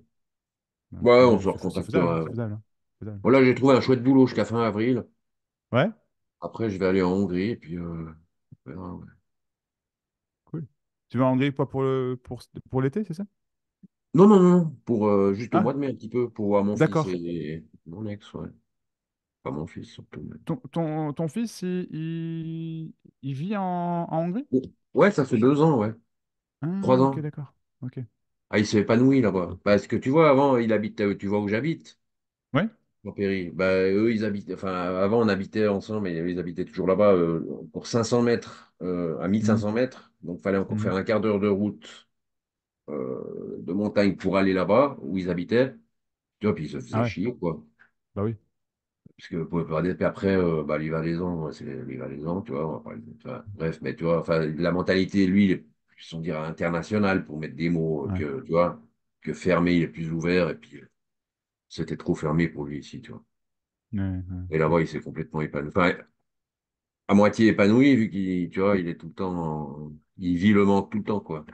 S2: Ouais, on
S1: Mais
S2: se
S1: c'est faisable, hein,
S2: recontactera.
S1: c'est faisable, hein, c'est faisable.
S2: Voilà, j'ai trouvé un chouette boulot jusqu'à fin avril.
S1: Ouais,
S2: Après, je vais aller en Hongrie et puis on verra, ouais.
S1: cool. Tu vas en Hongrie quoi pour l'été, c'est ça?
S2: Non, non, non, pour juste au mois
S1: Ah,
S2: de mai un petit peu, pour voir mon fils
S1: d'accord.
S2: et mon ex, ouais. Pas mon fils surtout.
S1: Ton fils, il vit en Hongrie?
S2: Mais- Ouais, ça fait 2 ans, ouais.
S1: Ah,
S2: Trois
S1: ok,
S2: ans.
S1: d'accord. Ok.
S2: Ah, il s'est épanoui là-bas. Parce que tu vois, avant, il habite, tu vois où j'habite,
S1: Ouais?
S2: en Péry. Bah, eux, ils habitaient, enfin, avant, on habitait ensemble, mais eux, ils habitaient toujours là-bas, pour 500 mètres, à
S1: Mhm,
S2: 1500 mètres. Donc, fallait encore
S1: mhm.
S2: faire un quart d'heure de route de montagne pour aller là-bas, où ils habitaient. Tu vois, puis ils se
S1: Ah
S2: faisaient
S1: ouais,
S2: chier, quoi.
S1: bah oui.
S2: Parce que pour parler, puis après, bah, l'Ivalaison, ouais, c'est l'Ivalaison, tu vois. On va parler enfin, bref, mais tu vois, enfin, la mentalité, lui, il est plus, on dirait, international pour mettre des mots
S1: Ouais,
S2: que, tu vois, que fermé, il est plus ouvert, et puis c'était trop fermé pour lui ici, tu vois.
S1: ouais, ouais,
S2: Et
S1: ouais.
S2: là-bas, il s'est complètement épanoui. Enfin, à moitié épanoui, vu qu'il, tu vois, il est tout le temps, il vit le manque tout le temps, quoi.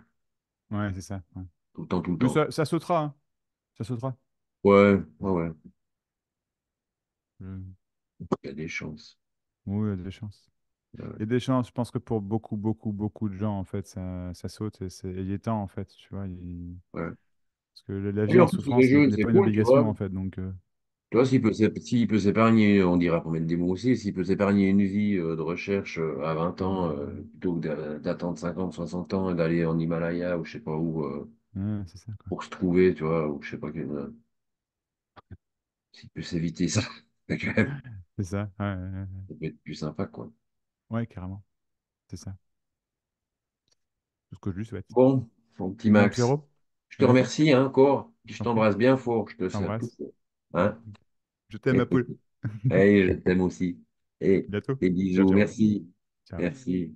S1: Ouais, c'est ça. Ouais.
S2: Tout le temps, tout le
S1: Mais
S2: temps.
S1: ça sautera, hein. Ça sautera.
S2: Ouais, ouais, ouais.
S1: Je-
S2: Il y a des chances.
S1: Oui, il y a des chances.
S2: Ouais,
S1: Il y a des chances. Je pense que pour beaucoup, beaucoup, beaucoup de gens, en fait, ça saute et il est temps, en fait. Tu vois,
S2: ouais.
S1: parce que la
S2: Et
S1: vie
S2: en
S1: en
S2: plus, il est
S1: souffrance
S2: jeune,
S1: n'est
S2: c'est
S1: pas une
S2: cool, tu vois.
S1: obligation, en fait. Donc,
S2: Tu vois, s'il peut s'épargner, on dira pour mettre des mots aussi, s'il peut s'épargner une vie de recherche à 20 ans, plutôt que d'attendre 50, 60 ans et d'aller en Himalaya ou je sais pas où,
S1: ouais, c'est ça, quoi.
S2: pour se trouver, tu vois, ou je sais pas, s'il peut s'éviter ça, quand même,
S1: C'est ça. Ouais, ouais, ouais.
S2: ça peut être plus sympa, quoi.
S1: Ouais, carrément. C'est ça. Tout ce que je lui souhaite.
S2: Bon, mon petit
S1: Bon,
S2: Max,
S1: Pierrot,
S2: je te
S1: ouais,
S2: remercie hein, encore,
S1: je
S2: je
S1: t'en prie.
S2: t'embrasse bien fort, je te
S1: Je
S2: serre tout
S1: t'embrasse.
S2: fort. Hein?
S1: Je t'aime, ma poule.
S2: Hey, je t'aime aussi. Et
S1: Bientôt.
S2: des
S1: Ciao,
S2: bisous,
S1: ciao.
S2: merci.
S1: Ciao.
S2: Merci.